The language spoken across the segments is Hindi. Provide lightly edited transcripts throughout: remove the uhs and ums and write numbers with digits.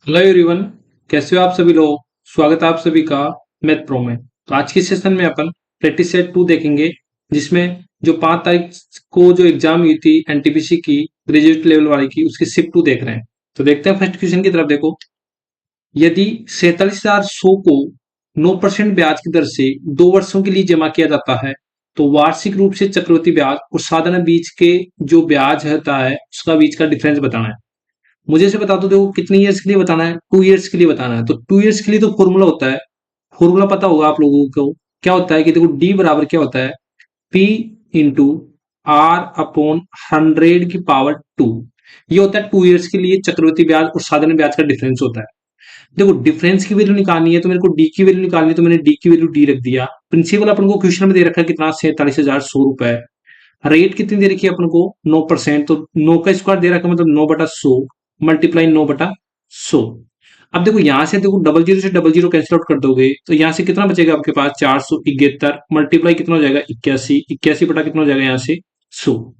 Hello everyone. कैसे हो आप सभी लोग। स्वागत है आप सभी का मैथ प्रो में। तो आज के सेशन में अपन प्रैक्टिस सेट 2 देखेंगे, जिसमें जो 5 तारीख को जो एग्जाम हुई थी एनटीपीसी की ग्रेजुएट लेवल वाली की, उसकी शिफ्ट 2 देख रहे हैं। तो देखते हैं फर्स्ट क्वेश्चन की तरफ। देखो, यदि 47,100 को 9% ब्याज की दर से 2 वर्षों के लिए जमा किया जाता है, तो वार्षिक रूप से चक्रवृद्धि ब्याज और साधारण बीज के जो ब्याज होता है उसका बीच का डिफरेंस बताना है। मुझे इसे बता दो, देखो कितने ईयर्स के लिए बताना है, 2 ईयर्स के लिए बताना है। तो 2 ईयर्स के लिए तो फॉर्मूला होता है, फॉर्मूला पता होगा आप लोगों को। क्या होता है कि देखो, डी बराबर क्या होता है, पी इंटू आर अपॉन 100 की पावर 2। ये होता है 2 ईयर्स के लिए चक्रवृद्धि ब्याज और साधारण ब्याज का डिफरेंस होता है। देखो, डिफरेंस की वैल्यू निकालनी है तो मेरे को डी की वैल्यू निकालनी है, तो मैंने डी की वैल्यू डी रख दिया। प्रिंसिपल अपन को क्वेश्चन में दे रखा है कितना, 47,100 रुपए। रेट कितनी दे रखी है अपन को, 9%। तो 9 का स्क्वायर दे रखा है, मतलब 9/100 मल्टीप्लाई 9/100। अब देखो, यहां से देखो, डबल जीरो से डबल जीरो कैंसिल आउट कर दोगे तो यहां से कितना बचेगा आपके पास, 471 मल्टीप्लाई कितना हो जाएगा, 81। 81 बटा कितना हो जाएगा यहाँ से, 100।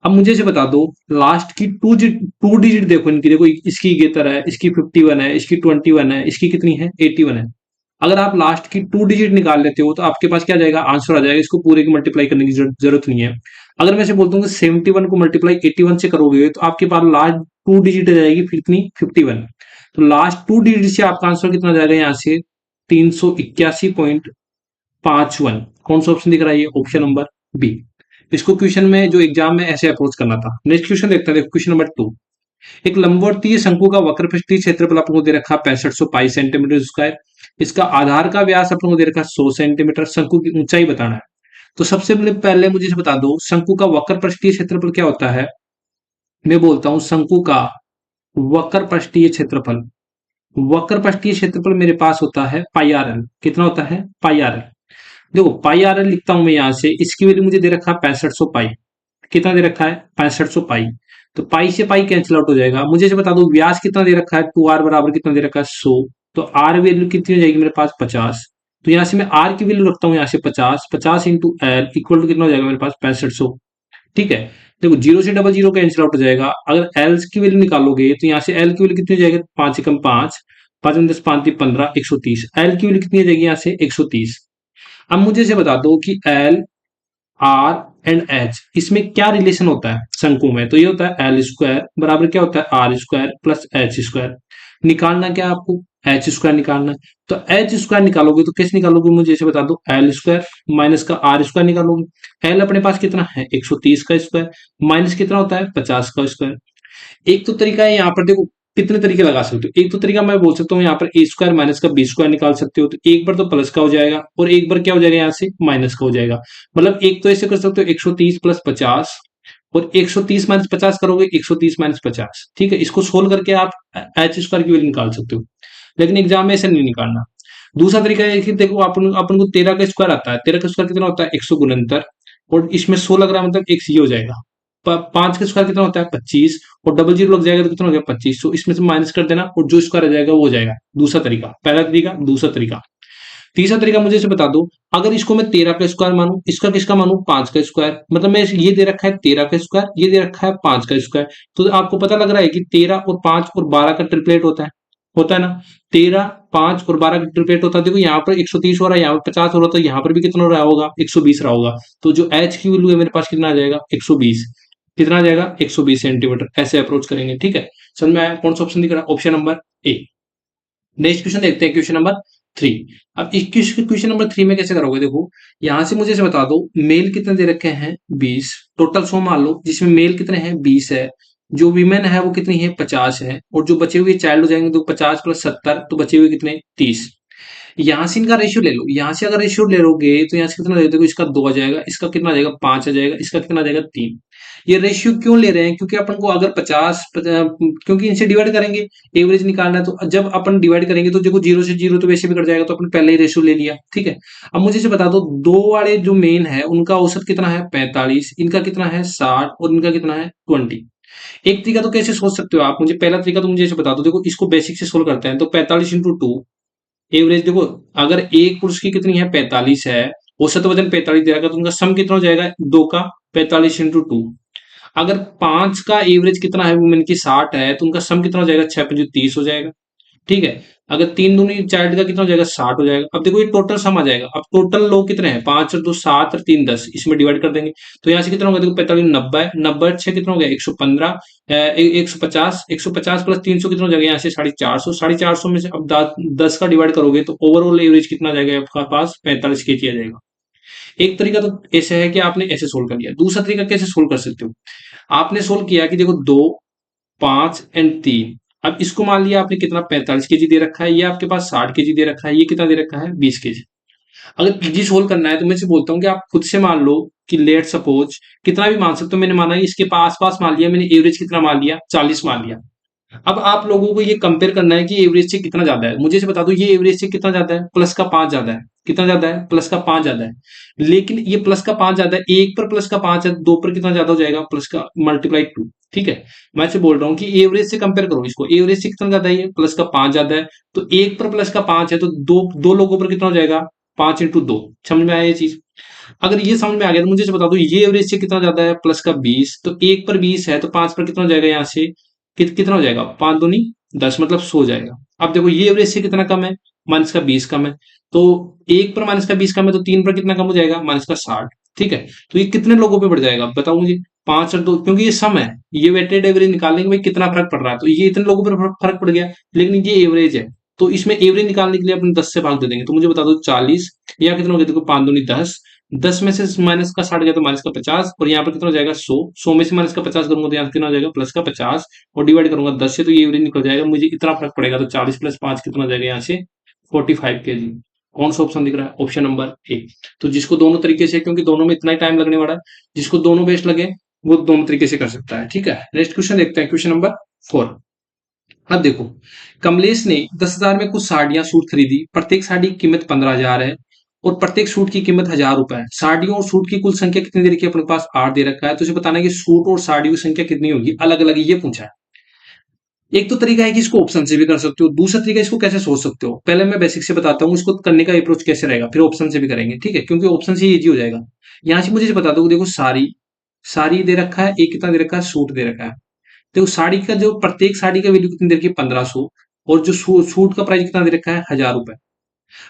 अब मुझे से बता दो, लास्ट की टू डिजिट देखो इनकी। देखो, इसकी 71 है, इसकी 51 है, इसकी 21 है, इसकी कितनी है, 81 है। अगर आप लास्ट की टू डिजिट निकाल लेते हो तो आपके पास क्या जाएगा, आंसर आ जाएगा। इसको पूरे की मल्टीप्लाई करने की जरूरत नहीं है। अगर मैं से बोलता हूँ कि 71 को मल्टीप्लाई 81 से करोगे तो आपके पास लास्ट टू डिजिट आ जाएगी, फिर कितनी, 51। तो लास्ट टू डिजिट से आपका आंसर कितना जाएगा यहाँ से, 381.51। कौन सा ऑप्शन दिख रहा है, ये ऑप्शन नंबर बी। इसको क्वेश्चन में जो एग्जाम में ऐसे अप्रोच करना था। नेक्स्ट क्वेश्चन देखते हैं, क्वेश्चन नंबर 2। एक लंबवर्तीय शंकु का वक्रपृष्ठीय क्षेत्रफल अपन को दे रखा है 6500 पाई सेंटीमीटर स्क्वायर। इसका आधार का व्यास अपन को दे रखा है 100 सेंटीमीटर। शंकु की ऊंचाई बताना है। तो सबसे पहले मुझे इसे बता दो, शंकु का वक्रपृष्ठीय क्षेत्रफल क्या होता है। मैं बोलता हूं शंकु का वक्रपृष्ठीय क्षेत्रफल। वक्रपृष्ठीय क्षेत्रफल मेरे पास होता है पाई आर एल। कितना होता है, पाई आर एल। देखो, पाई आर एल लिखता हूं मैं यहां से। इसकी वैल्यू मुझे दे रखा है 6500 पाई। कितना दे रखा है, 6500 पाई। तो पाई से पाई कैंसिल आउट हो जाएगा। मुझे से बता दो, व्यास कितना दे रखा है, 2r बराबर कितना दे रखा है, 100। तो आर वैल्यू कितनी हो जाएगी मेरे पास, 50। तो यहां से मैं आर की वैल्यू रखता हूं यहाँ से 50। 50 इंटू एल इक्वल टू कितना हो जाएगा मेरे पास, 6500। ठीक है। देखो, जीरो से डबल जीरो कैंसिल आउट हो जाएगा। अगर एल की वैल्यू निकालोगे तो यहाँ से एल की वैल्यू कितनी हो जाएगी, 5 एकम 5, 5 10 5 15, 130। एल की वैल्यू कितनी हो जाएगी यहाँ से, 130। अब मुझे से बता दो कि एल, आर एंड एच, इसमें क्या रिलेशन होता है शंकु में। तो ये होता है एल स्क्वायर बराबर क्या होता है, R square plus H square. निकालना क्या है आपको, एच स्क्वायर निकालना है। तो एच स्क्वायर निकालोगे तो कैसे निकालोगे, मुझे ऐसे बता दो, एल स्क्वायर माइनस का आर स्क्वायर निकालोगे। एल अपने पास कितना है, 130 का स्क्वायर, माइनस कितना होता है, 50 का स्क्वायर। एक तो तरीका है, यहाँ पर देखो कितने तरीके लगा सकते हो। एक तो तरीका मैं बोल सकता हूँ, यहाँ पर ए स्क्वायर माइनस का बी स्क्वायर निकाल सकते हो। तो एक बार तो प्लस का हो जाएगा और एक बार क्या हो जाएगा, यहाँ से माइनस का हो जाएगा। मतलब एक तो ऐसे कर सकते हो, 130 प्लस 50, और 130 माइनस 50 करोगे, 130 माइनस 50। ठीक है, इसको सोल्व करके आप एच स्क्वायर की वैल्यू निकाल सकते हो। लेकिन एग्जाम में ऐसे नहीं निकालना। दूसरा तरीका है कि देखो, अपन अपन को 13 का स्क्वायर आता है। 13 का स्क्वायर कितना होता है, 100 गुणनतर, और इसमें 100 लग रहा है, मतलब एक सी हो जाएगा। 5 का स्क्वायर कितना होता है, 25, और डबल जीरो लग जाएगा तो कितना हो गया, 25। तो इसमें से माइनस कर देना और जो स्क्वायर आ जाएगा वो हो जाएगा। दूसरा तरीका, पहला तरीका, दूसरा तरीका। तीसरा तरीका मुझे इसे बता दो, अगर इसको मैं 13 का स्क्वायर मानूं, इसका किसका मानूं, 5 का स्क्वायर। मतलब मैं ये दे रखा है 13 का स्क्वायर, ये दे रखा है 5 का स्क्वायर। तो आपको पता लग रहा है कि 13 और 5 और 12 का ट्रिपलेट होता है ना। 13, 5 और 12 का ट्रिपलेट होता है। देखो, यहाँ पर 130 हो रहा है, यहाँ पर 50 हो रहा है, तो यहाँ पर भी कितना हो रहा होगा, 120 रहा होगा। तो जो एच की वैल्यू है मेरे पास कितना आ जाएगा, 120। कितना आ जाएगा, 120 सेंटीमीटर। ऐसे अप्रोच करेंगे। ठीक है, समझ में आया कौन सा ऑप्शन दिख रहा है, option number A. Next question देखते हैं, क्वेश्चन नंबर 3। अब इस क्वेश्चन नंबर 3 में कैसे करोगे, देखो यहां से मुझे से बता दो, मेल कितने दे रखे हैं, 20। टोटल 100 मान लो, जिसमें मेल कितने हैं, 20 है। जो वीमेन है वो कितनी है, 50 है। और जो बचे हुए चाइल्ड हो जाएंगे तो 50 प्लस 70, तो बचे हुए कितने, 30। यहाँ से इनका रेशियो ले लो। यहाँ से अगर रेशियो ले लोगे तो यहाँ से कितना दे देखो, इसका 2 आ जाएगा, इसका कितना आ जाएगा, 5 आ जाएगा, इसका कितना आ जाएगा, 3। ये रेशियो क्यों ले रहे हैं, क्योंकि अपन को अगर 50, क्योंकि इनसे डिवाइड करेंगे, एवरेज निकालना है। तो जब अपन डिवाइड करेंगे तो देखो, जीरो से जीरो तो वैसे भी कट जाएगा, तो अपन पहले ही रेशियो ले लिया। ठीक है। अब मुझे से बता दो, दो वाले जो मेन है उनका औसत कितना है, 45, इनका कितना है, 60, और इनका कितना है, 20। एक तरीका तो कैसे सोच सकते हो आप, मुझे पहला तरीका तो मुझे ऐसे बता दो। देखो, इसको बेसिक से सोल्व करते हैं। तो 45 इंटू 2, एवरेज देखो, अगर एक पुरुष की कितनी है, 45 है, औसत वजन 45 दे रखा, तो उनका सम कितना हो जाएगा, दो का 45 इंटू 2। अगर 5 का एवरेज कितना है, वुमेन की 60 है, तो उनका सम कितना हो जाएगा, 6 5 30 हो जाएगा। ठीक है। अगर 3 दूनी 4 का कितना हो जाएगा, 60 हो जाएगा। अब देखो ये टोटल सम आ जाएगा। अब टोटल लोग कितने हैं, 5 और 2 7 और 3 10, इसमें डिवाइड कर देंगे। तो यहाँ से कितना होगा, देखो 45 90 90 6 कितना हो गया, 115 150 150 प्लस 300 कितना हो जाएगा, यहाँ से 450 450 में से अब 10 का डिवाइड करोगे तो ओवरऑल एवरेज कितना आ जाएगा आपका पास, 45 kg आ जाएगा। एक तरीका तो ऐसे है कि आपने ऐसे सोल्व कर लिया। दूसरा तरीका कैसे सोल्व कर सकते हो, आपने सोल्व किया कि देखो 2 5 एंड 3। अब इसको मान लिया आपने कितना, 45 kg दे रखा है, ये आपके पास 60 kg दे रखा है, ये कितना दे रखा है, 20 kg। अगर पीजी सोल्व करना है तो मैं से बोलता हूँ कि आप खुद से मान लो कि लेट सपोज कितना भी मान सकते हो। मैंने माना इसके पास पास मान लिया, मैंने एवरेज कितना मान लिया, 40 मान लिया। अब आप लोगों को ये कंपेयर करना है कि एवरेज से कितना ज्यादा है। मुझे से बता दो ये एवरेज से कितना ज्यादा है, प्लस का 5 ज्यादा है। कितना ज्यादा है, प्लस का 5 ज्यादा है। लेकिन ये प्लस का 5 ज्यादा है, एक पर प्लस का 5 है, दो पर कितना ज्यादा हो जाएगा, प्लस का मल्टीप्लाई 2। ठीक है, मैं से बोल रहा हूँ कि एवरेज से कंपेयर करो इसको, एवरेज से कितना ज्यादा है, ये प्लस का 5 ज्यादा है। तो एक पर प्लस का 5 है तो दो दो लोगों पर कितना हो जाएगा, 5 × 2। समझ में आया ये चीज। अगर ये समझ में आ गया तो मुझे से बता दो ये एवरेज से कितना ज्यादा है, प्लस का 20। तो एक पर 20 है तो 5 पर कितना हो जाएगा, यहाँ से कितना हो जाएगा, 5 दूनी 10 मतलब 100 जाएगा। अब देखो ये एवरेज से कितना कम है, माइनस का 20 कम है। तो एक पर माइनस का 20 कम है तो तीन पर कितना कम हो जाएगा, माइनस का 60। ठीक है, तो ये कितने लोगों पे बढ़ जाएगा बताओ मुझे, 5 और 2, क्योंकि ये सम है। ये वेटेड एवरेज निकालने के भाई कितना फर्क पड़ रहा है, तो ये इतने लोगों पर फर्क पड़ गया। लेकिन ये एवरेज है तो इसमें एवरेज निकालने के लिए अपने 10 से भाग दे देंगे। तो मुझे बता दो 40 या कितना हो गया, देखो 5 दूनी 10, 10 में से माइनस का 60 गया तो माइनस का 50, और यहाँ पर कितना हो जाएगा 100, 100 में से माइनस का 50 करूंगा तो यहाँ कितना हो जाएगा, प्लस का 50, और डिवाइड करूंगा 10 से तो ये एवरेज निकल जाएगा। मुझे इतना फर्क पड़ेगा तो 40 + 5 कितना हो जाएगा, यहाँ से 45 kg। कौन सा ऑप्शन दिख रहा है, ऑप्शन नंबर ए। तो जिसको दोनों तरीके से, क्योंकि दोनों में इतना ही टाइम लगने वाला है, जिसको दोनों बेस्ट लगे वो दोनों तरीके से कर सकता है। ठीक है, नेक्स्ट क्वेश्चन देखते हैं, क्वेश्चन नंबर 4। अब देखो, कमलेश ने 10,000 में कुछ साड़ियां सूट खरीदी। प्रत्येक साड़ी की कीमत 15,000 है और प्रत्येक सूट की कीमत 1,000 रुपए है। साड़ियों और सूट की कुल संख्या कितनी दे रखी है, अपने पास 8 दे रखा है। तो इसे बताना है कि सूट और साड़ियों की संख्या कितनी होगी, अलग अलग ये पूछा है। एक तो तरीका है कि इसको ऑप्शन से भी कर सकते हो, दूसरा तरीका इसको कैसे सोच सकते हो, पहले मैं बेसिक से बताता हूँ इसको करने का अप्रोच कैसे रहेगा, फिर ऑप्शन से भी करेंगे। ठीक है, क्योंकि ऑप्शन से इजी हो जाएगा। यहाँ से मुझे बता दो, देखो साड़ी, साड़ी दे रखा है, एक कितना दे रखा है, सूट दे रखा है। देखो साड़ी का जो प्रत्येक साड़ी का वैल्यू कितनी दे रखी है, 1500, और जो सूट का प्राइस कितना दे रखा है, 1,000 रुपए।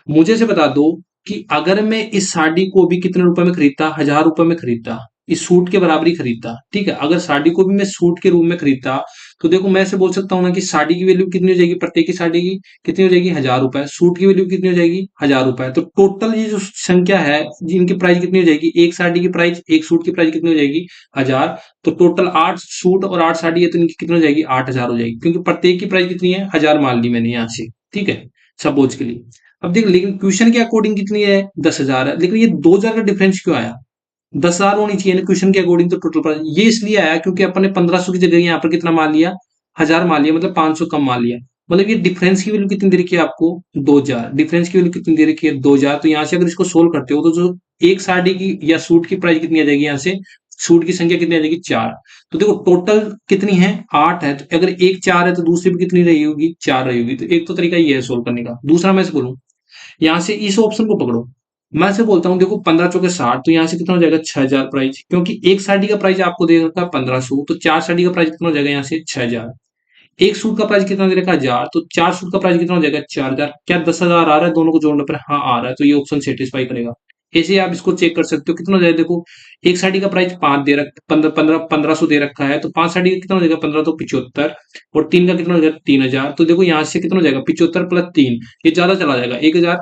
मुझे से बता दो कि अगर मैं इस साड़ी को भी कितने रुपए में खरीदता, 1,000 रुपए में खरीदता, इस सूट के बराबरी खरीदता। ठीक है, अगर साड़ी को भी मैं सूट के रूप में खरीदता, तो देखो मैं ऐसे बोल सकता हूँ ना कि साड़ी की वैल्यू कितनी हो जाएगी, प्रत्येक की साड़ी की कितनी हो जाएगी, 1,000 रुपए। सूट की वैल्यू कितनी हो जाएगी, 1,000 रुपए। तो टोटल ये जो संख्या है, जिनकी प्राइस कितनी हो जाएगी, एक साड़ी की प्राइस, एक सूट की प्राइस कितनी हो जाएगी, 1,000। तो टोटल 8 सूट और 8 साड़ी है तो इनकी कितनी हो जाएगी, 8,000 हो जाएगी, क्योंकि प्रत्येक की प्राइस कितनी है, 1,000 मान ली मैंने यहाँ से। ठीक है, सपोज के लिए। अब देख, लेकिन क्वेश्चन के अकॉर्डिंग कितनी है, 10,000 है, लेकिन ये 2,000 का डिफरेंस क्यों आया, 10,000 होनी चाहिए ना क्वेश्चन के अकॉर्डिंग। तो टोटल प्राइस ये इसलिए आया क्योंकि अपन ने 1,500 की जगह यहाँ पर कितना मान लिया, 1,000 मान लिया, मतलब 500 कम मान लिया। मतलब ये डिफरेंस की वैल्यू कितनी दे रखी है आपको, 2,000। डिफरेंस की वैल्यू कितनी दे रखी है, 2,000। तो यहाँ से अगर इसको सोल्व करते हो तो जो एक साड़ी की या सूट की प्राइस कितनी आ जाएगी, यहाँ से सूट की संख्या कितनी आ जाएगी, 4। तो देखो टोटल कितनी है, 8 है। तो अगर एक 4 है तो दूसरी भी कितनी रही होगी, 4 रही होगी। तो एक तो तरीका ये है सोल्व करने का। दूसरा मैं से बोलूं, यहाँ से इस ऑप्शन को पकड़ो। मैं से बोलता हूँ देखो 15 चौके 60, तो यहाँ से कितना हो जाएगा, 6,000 प्राइस, क्योंकि एक साड़ी का प्राइस आपको दे रखा है 1,500, तो 4 साड़ी का प्राइस कितना हो जाएगा, यहाँ से 6,000। एक सूट का प्राइस कितना दे रखा है, 1,000, तो 4 सूट का प्राइस कितना हो जाएगा, 4,000। क्या 10,000 आ रहा है दोनों को जोड़ने पर, हाँ आ रहा है, तो ये ऑप्शन सेटिस्फाई करेगा। ऐसे आप इसको चेक कर सकते हो कितना हो जाएगा। देखो एक साड़ी का प्राइस 5 दे रखा, 1,500 दे रखा है, तो 5 साड़ी का कितना हो जाएगा, 15 तो 75, और 3 का कितना हो जाएगा, 3,000। तो देखो यहाँ से कितना हो जाएगा, 75 + 3, ये ज्यादा चला जाएगा, 1,000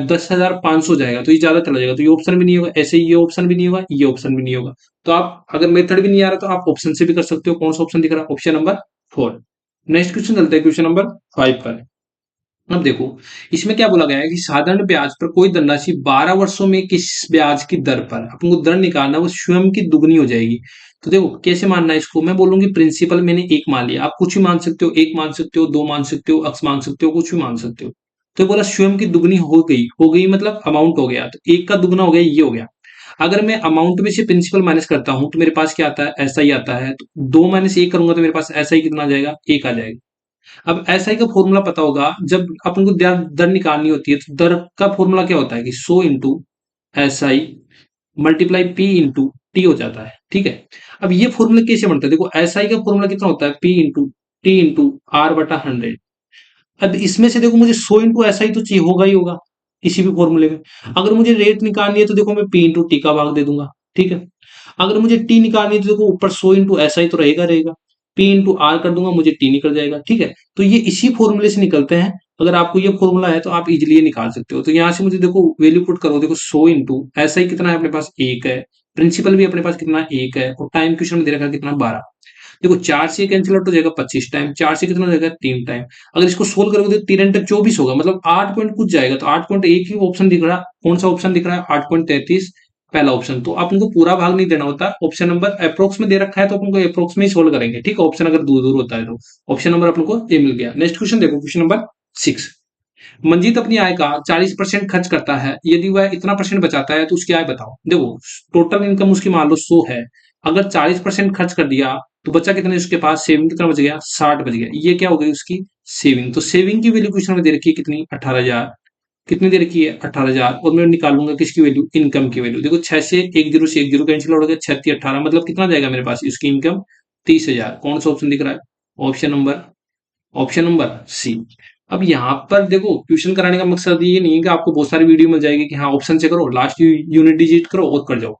10,500 जाएगा, तो ये ज्यादा चला जाएगा। तो ये ऑप्शन भी नहीं होगा, ऐसे ये ऑप्शन भी नहीं होगा, ये ऑप्शन भी नहीं होगा। तो आप अगर मेथड भी नहीं आ रहा तो आप ऑप्शन से भी कर सकते हो। कौन सा ऑप्शन दिख रहा है, ऑप्शन नंबर 4। नेक्स्ट क्वेश्चन चलते हैं क्वेश्चन नंबर 5 पर। अब देखो इसमें क्या बोला गया है कि साधारण ब्याज पर कोई धनराशि 12 वर्षों में किस ब्याज की दर पर अपन को दर निकालना, वो स्वयं की दुगनी हो जाएगी। तो देखो कैसे मानना है इसको, मैं बोलूंगी प्रिंसिपल मैंने एक मान लिया, आप कुछ भी मान सकते हो, एक मान सकते हो, दो मान सकते हो, अक्स मान सकते हो, कुछ भी मान सकते हो। तो बोला स्वयं की दुगनी हो गई मतलब अमाउंट हो गया, तो एक का दुगना हो गया, ये हो गया। अगर मैं अमाउंट में से प्रिंसिपल माइनस करता हूं तो मेरे पास क्या आता है, ऐसा ही आता है। तो 2 - 1 करूंगा तो मेरे पास ऐसा ही कितना आ जाएगा, 1 आ जाएगा। अब एसआई का फॉर्मूला पता होगा, जब अपन को दर निकालनी होती है तो दर का फॉर्मूला क्या होता है कि 100 into SI multiply P into T हो जाता है। ठीक है, अब ये फॉर्मूला कैसे बनता है, देखो एसआई का फॉर्मूला कितना होता है, P into T into R बटा 100। अब इसमें से देखो मुझे 100 इंटू ऐसा ही तो चाहिए, होगा ही होगा किसी भी फॉर्मूले में। अगर मुझे रेट निकालनी है तो देखो मैं पी इंटू टी का भाग दे दूंगा, ठीक है। अगर मुझे टी निकालनी है तो देखो ऊपर 100 इंटू ऐसा ही तो रहेगा रहेगा, पी इंटू आर कर दूंगा, मुझे टी निकल जाएगा, ठीक है। तो ये इसी फॉर्मूले से निकलते हैं। अगर आपको ये फॉर्मूला है तो आप इजिली ये निकाल सकते हो। तो यहाँ से मुझे देखो वैल्यू पुट करो, देखो 100 इंटू ऐसा ही कितना है अपने पास, एक है। प्रिंसिपल भी अपने पास कितना, एक है। और टाइम क्वेश्चन में दे रखा है कितना, 12। देखो 4 से कैंसिल आउट हो जाएगा 25 टाइम, 4 से कितना हो जाएगा, 3 टाइम। अगर इसको सोल्व करोगे तो 3 इंटू 24 होगा, मतलब 8 पॉइंट कुछ जाएगा। तो 8 पॉइंट एक ही ऑप्शन दिख रहा है, कौन सा ऑप्शन दिख रहा है, 8.33 पहला ऑप्शन। तो आप उनको पूरा भाग नहीं देना होता, ऑप्शन नंबर अप्रोक्स में दे रखा है तो अपन को अप्रोक्स में ही सोल्व करेंगे, ठीक है। ऑप्शन अगर दूर दूर होता है तो ऑप्शन नंबर अपन को ये मिल गया। नेक्स्ट क्वेश्चन देखो, क्वेश्चन नंबर 6। मंजीत अपनी आय का 40% खर्च करता है, यदि वह इतना परसेंट बचाता है तो उसकी आय बताओ। देखो टोटल इनकम उसकी मान लो 100 है, अगर 40% खर्च कर दिया तो बचा कितने उसके पास, सेविंग कितना बच गया, 60 बच गया। ये क्या हो गई उसकी सेविंग। तो सेविंग की वैल्यू क्वेश्चन में दे रखी है कितनी, 18,000। कितनी दे रखी है, 18,000। और मैं निकालूंगा किसकी वैल्यू, इनकम की वैल्यू। देखो 6 से 1 जीरो कैंसिल हो गया, 36 18, मतलब कितना जाएगा मेरे पास इसकी इनकम, 30,000। कौन सा ऑप्शन दिख रहा है, ऑप्शन नंबर सी। अब यहाँ पर देखो ट्यूशन कराने का मकसद ये नहीं है कि आपको बहुत सारी वीडियो मिल जाएगी कि हाँ ऑप्शन से करो, लास्ट यूनिट डिजिट करो और कर जाओ।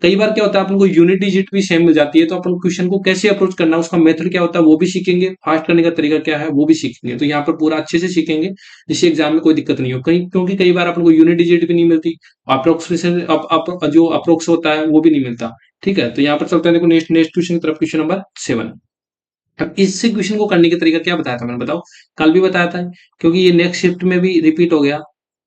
कई बार क्या होता है अपन को यूनिट डिजिट भी सेम मिल जाती है, तो अपन क्वेश्चन को कैसे अप्रोच करना है, उसका मेथड क्या होता है वो भी सीखेंगे, फास्ट करने का तरीका क्या है वो भी सीखेंगे। तो यहाँ पर पूरा अच्छे से सीखेंगे जिससे एग्जाम में कोई दिक्कत नहीं हो कहीं, क्योंकि कई बार अपन को यूनिट डिजिट भी नहीं मिलती, अप्रोक्सीमेशन जो अप्रोक्स होता है वो भी नहीं मिलता, ठीक है। तो यहाँ पर चलते हैं देखो नेक्स्ट नेक्स्ट क्वेश्चन की तरफ, क्वेश्चन नंबर 7। अब इस क्वेश्चन को करने का तरीका क्या बताया था मैंने, बताओ। कल भी बताया था, क्योंकि ये नेक्स्ट शिफ्ट में भी रिपीट हो गया।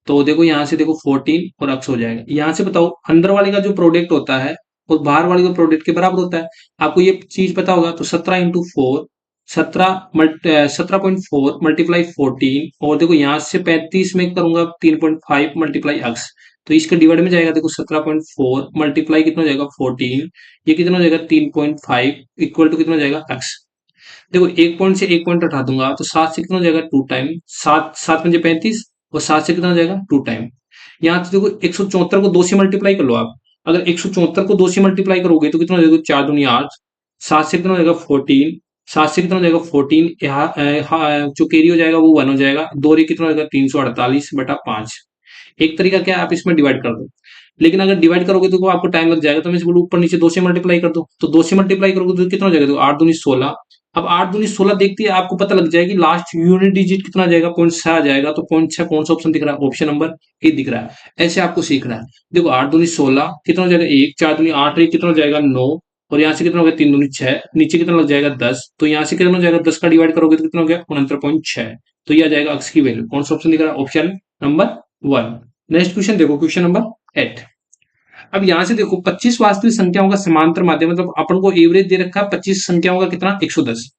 तो देखो यहाँ से देखो 14 और अक्स हो जाएगा। यहाँ से बताओ अंदर वाले का जो प्रोडक्ट होता है और बाहर वाले का प्रोडक्ट के बराबर होता है, आपको ये चीज पता होगा। तो 17 इंटू 4, 17.4 मल्टीप्लाई 14, और देखो यहाँ से 35 में करूंगा 3.5 मल्टीप्लाई अक्स। तो इसका डिवाइड में जाएगा, देखो 17.4 मल्टीप्लाई कितना हो जाएगा 14, ये कितना हो जाएगा 3.5 इक्वल टू कितना हो जाएगा अक्स। देखो एक पॉइंट से एक पॉइंट हटा दूंगा तो 7 से कितना हो जाएगा 2 टाइम, 7 7 पंजे 35, और 7 से कितना हो जाएगा 2 टाइम। यहाँ से देखो 174 को 2 से मल्टीप्लाई कर लो आप। अगर 174 को 2 से मल्टीप्लाई करोगे तो कितना हो जाएगा, 4 दूनी 8, 7 से कितना हो जाएगा 14, 7 से कितना हो जाएगा 14, यहाँ जो कैरी हो जाएगा वो 1 हो जाएगा, 2 रे कितना हो जाएगा 348 बटा 5। एक तरीका क्या है, आप इसमें डिवाइड कर दो। लेकिन अगर डिवाइड करोगे तो आपको टाइम लग जाएगा, तो मैं बोलूँ ऊपर नीचे 2 से मल्टीप्लाई कर दो। तो 2 से मल्टीप्लाई करोगे तो कितना हो जाएगा, तो 8 दूनी 16। अब 8 दूनी 16 देखती है, आपको पता लग जाएगी लास्ट यूनिट डिजिट कितना आ जाएगा, 0.6 आ जाएगा। तो 0.6 कौन सा ऑप्शन दिख रहा है, ऑप्शन नंबर ए दिख रहा है। ऐसे आपको सीखना है। देखो 8 दूनी 16 कितना हो जाएगा 1, 4 दूनी 8, कितना हो जाएगा 9, और यहाँ से कितना हो गया 3 दूनी 6, नीचे कितना लग जाएगा 10। तो यहाँ से कितना हो जाएगा 10 का डिवाइड करोगे तो कितना हो गया 69.6। तो ये आ जाएगा अक्स की वैल्यू। कौन सा ऑप्शन दिख रहा है, ऑप्शन नंबर 1। नेक्स्ट क्वेश्चन देखो, क्वेश्चन नंबर 8। अब यहां से देखो 25 वास्तविक संख्याओं का समांतर माध्यम, मतलब अपन को एवरेज दे रखा है 25 संख्याओं का कितना, 110।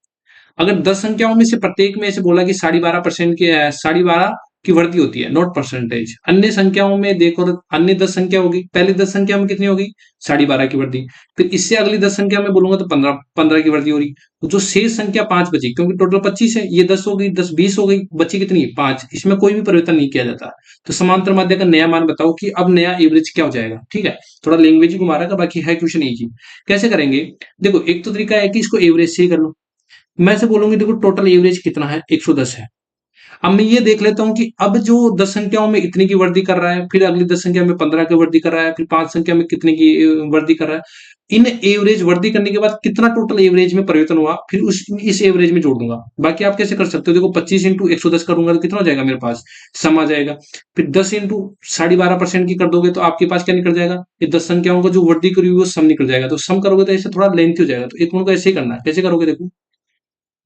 अगर 10 संख्याओं में से प्रत्येक में ऐसे बोला कि 12.5% की 12.5 की वृद्धि होती है, नॉट परसेंटेज। अन्य संख्याओं में देखो, अन्य 10 संख्या होगी, पहली 10 संख्या में कितनी होगी 12.5 की वृद्धि। फिर इससे अगली 10 संख्या में बोलूंगा तो 15 की वृद्धि हो रही। तो जो शेष संख्या 5 बची, क्योंकि टोटल 25 है, ये 10 हो गई, 10 20 हो गई, बची कितनी 5, इसमें कोई भी परिवर्तन नहीं किया जाता। तो समांतर माध्य का नया मान बताओ कि अब नया एवरेज क्या हो जाएगा, ठीक है। थोड़ा लैंग्वेज ही घुमा रहा है, बाकी है क्वेश्चन इजी। कैसे करेंगे, देखो एक तो तरीका है कि इसको एवरेज से ही कर लो। मैं से बोलूंगी देखो टोटल एवरेज कितना है, 110 है। अब मैं ये देख लेता हूँ कि अब जो 10 संख्याओं में इतने की वृद्धि कर रहा है, फिर अगली 10 संख्या में 15 की वृद्धि कर रहा है, फिर 5 संख्या में कितने की वृद्धि कर रहा है। इन एवरेज वृद्धि करने के बाद कितना टोटल एवरेज में परिवर्तन हुआ, फिर इस एवरेज में जोड़ दूंगा। बाकी आप कैसे कर सकते हो, देखो 25 इंटू 110 करूंगा तो कितना हो जाएगा मेरे पास, सम आ जाएगा। फिर 10 इंटू 12.5% की कर दोगे तो आपके पास क्या निकल जाएगा, ये 10 संख्याओं का जो वृद्धि करी हुई वो सम निकल जाएगा। तो सम करोगे तो ऐसे थोड़ा लेंथी हो जाएगा। तो एक को ऐसे ही करना है, कैसे करोगे देखो,